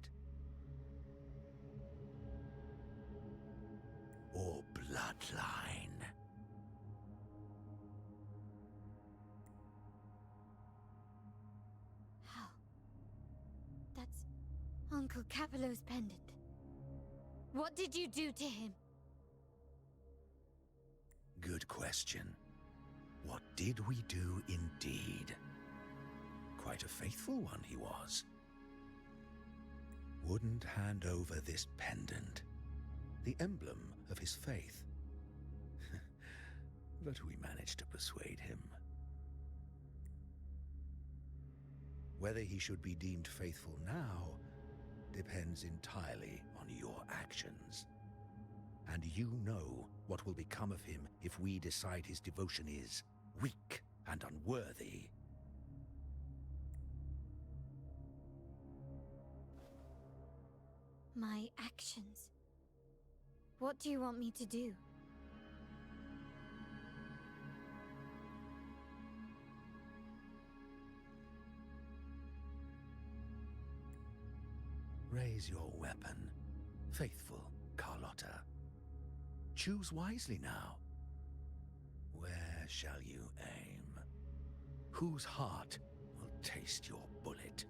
Speaker 1: Or bloodline?
Speaker 18: How? That's Uncle Capello's pendant. What did you do to him?
Speaker 1: Good question. What did we do indeed? Quite a faithful one he was. Wouldn't hand over this pendant, the emblem of his faith. But we managed to persuade him. Whether he should be deemed faithful now depends entirely on your actions. And you know what will become of him if we decide his devotion is weak and unworthy.
Speaker 18: My actions. What do you want me to do?
Speaker 1: Raise your weapon, faithful Carlotta. Choose wisely now. Where shall you aim? Whose heart will taste your bullet?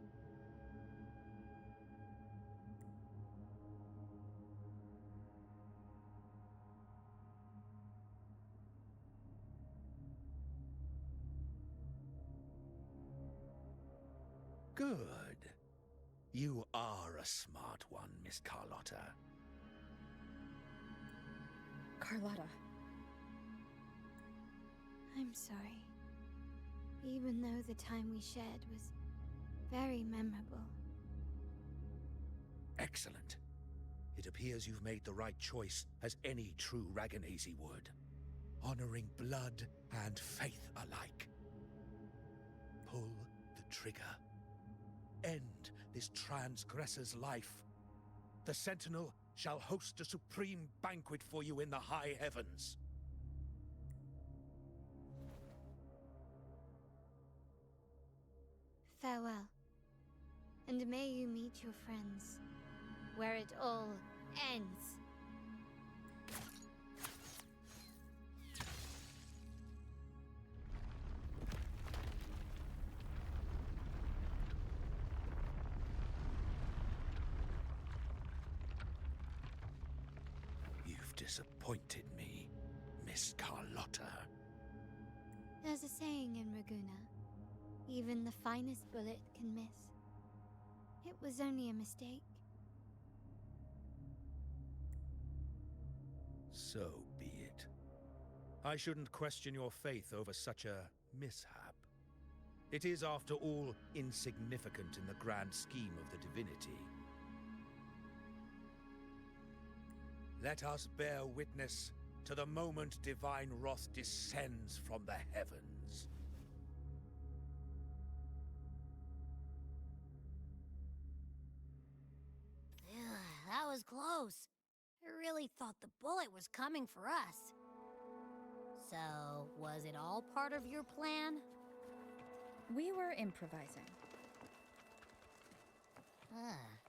Speaker 1: Good. You are a smart one, Miss Carlotta.
Speaker 6: Carlotta.
Speaker 18: I'm sorry. Even though the time we shared was very memorable.
Speaker 1: Excellent. It appears you've made the right choice, as any true Raganazi would. Honoring blood and faith alike. Pull the trigger. End this transgressor's life. The Sentinel shall host a supreme banquet for you in the high heavens.
Speaker 18: Farewell. And may you meet your friends, where it all ends.
Speaker 1: You've disappointed me, Miss Carlotta.
Speaker 18: There's a saying in Raguna, even the finest bullet can miss. It was only a mistake.
Speaker 1: So be it. I shouldn't question your faith over such a mishap. It is, after all, insignificant in the grand scheme of the divinity. Let us bear witness to the moment divine wrath descends from the heavens.
Speaker 4: That was close. I really thought the bullet was coming for us. So, was it all part of your plan?
Speaker 6: We were improvising.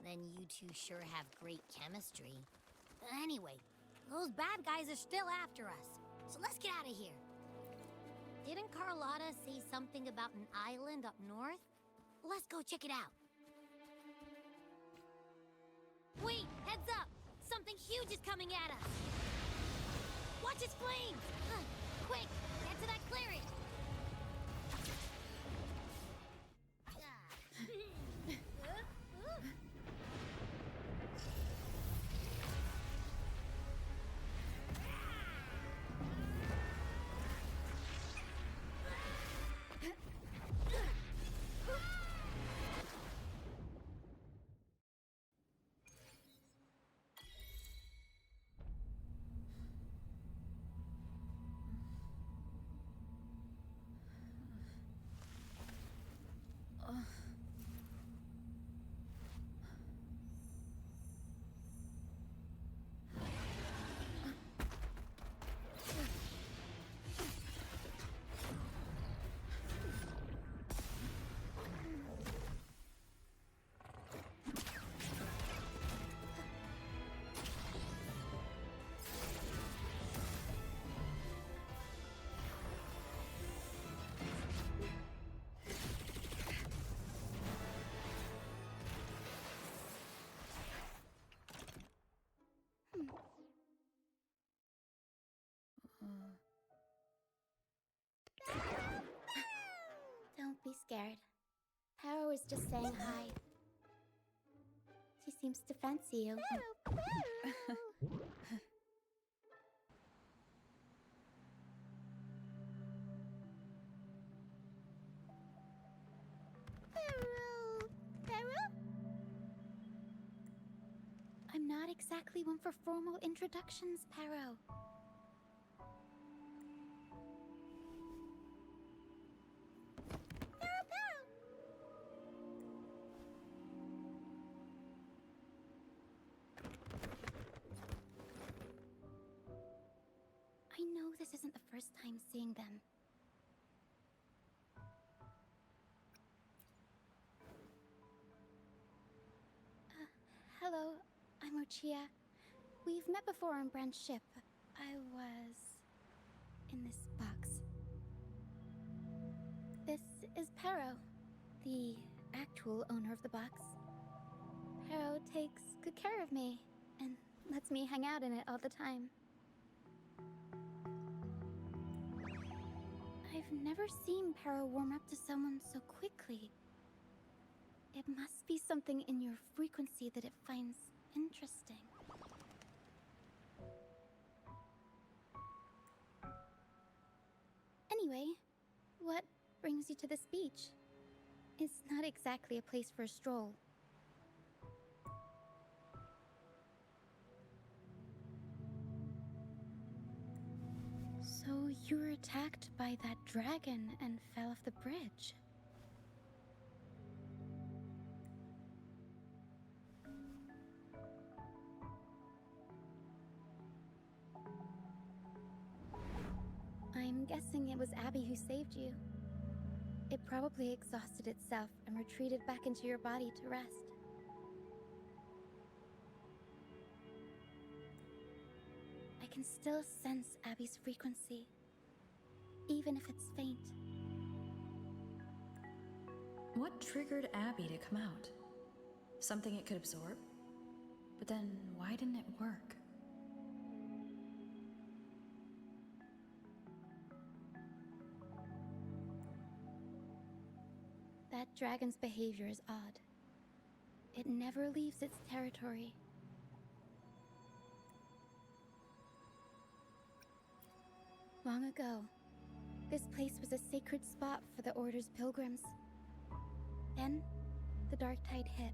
Speaker 4: Then you two sure have great chemistry. But anyway, those bad guys are still after us. So let's get out of here. Didn't Carlotta say something about an island up north? Let's go check it out. Wait, heads up! Something huge is coming at us! Watch its flames! Quick, get to that clearing!
Speaker 3: scared. Paro is just saying hi. She seems to fancy you. I'm not exactly one for formal introductions, Paro. I know this isn't the first time seeing them. Hello, I'm Ochia. We've met before on Brand's ship. I was in this box. This is Paro, the actual owner of the box. Paro takes good care of me and lets me hang out in it all the time. I've never seen Paro warm up to someone so quickly. It must be something in your frequency that it finds interesting. Anyway, what brings you to this beach? It's not exactly a place for a stroll. So you were attacked by that dragon and fell off the bridge. I'm guessing it was Abby who saved you. It probably exhausted itself and retreated back into your body to rest. I can still sense Abby's frequency, even if it's faint.
Speaker 6: What triggered Abby to come out? Something it could absorb? But then, why didn't it work?
Speaker 3: That dragon's behavior is odd. It never leaves its territory. Long ago, this place was a sacred spot for the Order's pilgrims. Then, the dark tide hit,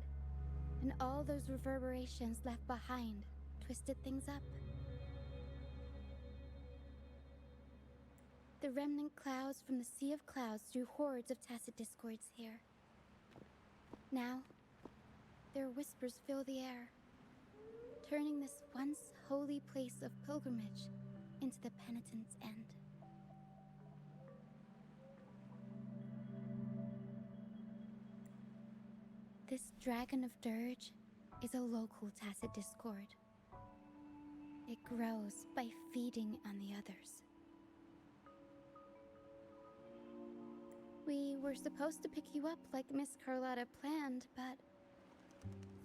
Speaker 3: and all those reverberations left behind twisted things up. The remnant clouds from the Sea of Clouds drew hordes of tacit discords here. Now, their whispers fill the air, turning this once holy place of pilgrimage into the penitent's end. This Dragon of Dirge is a local tacit discord. It grows by feeding on the others. We were supposed to pick you up like Miss Carlotta planned, but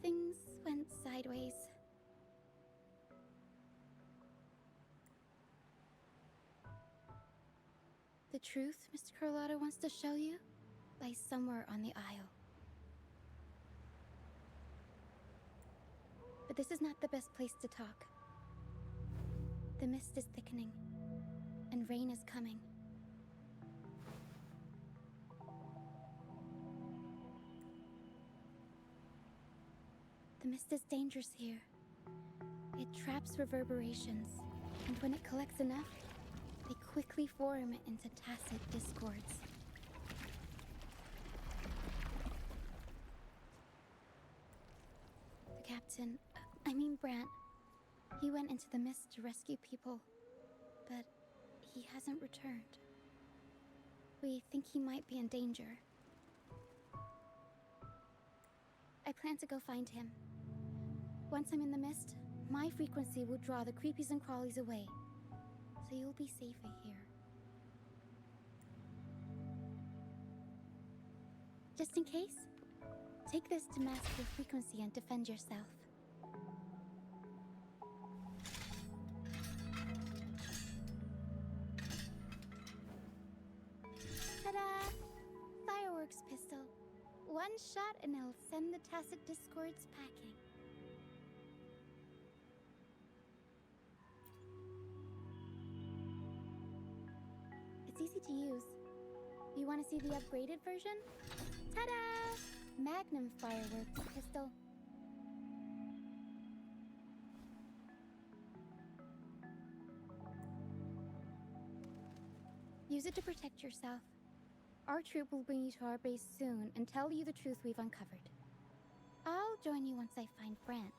Speaker 3: things went sideways. The truth Mr. Carlotta wants to show you lies somewhere on the Isle. But this is not the best place to talk. The mist is thickening, and rain is coming. The mist is dangerous here. It traps reverberations, and when it collects enough, they quickly form into tacit discords. The captain, Brant, he went into the mist to rescue people, but he hasn't returned. We think he might be in danger. I plan to go find him. Once I'm in the mist, my frequency will draw the creepies and crawlies away, so you'll be safer here. Just in case, take this to mask your frequency and defend yourself. Ta-da! Fireworks pistol. one shot and it'll send the Tacit Discords packing. It's easy to use. You want to see the upgraded version? Ta-da! Magnum fireworks crystal. Use it to protect yourself. Our troop will bring you to our base soon and tell you the truth we've uncovered. I'll join you once I find Brant.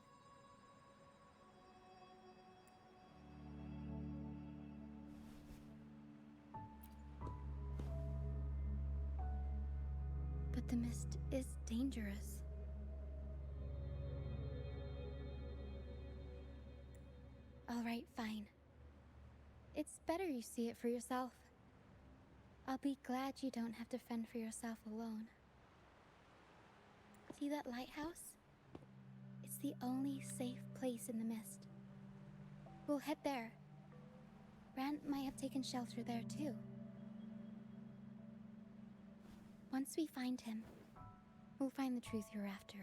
Speaker 3: But the mist is dangerous. All right, fine. It's better you see it for yourself. I'll be glad you don't have to fend for yourself alone. See that lighthouse? It's the only safe place in the mist. We'll head there. Brant might have taken shelter there too. Once we find him, we'll find the truth you're after.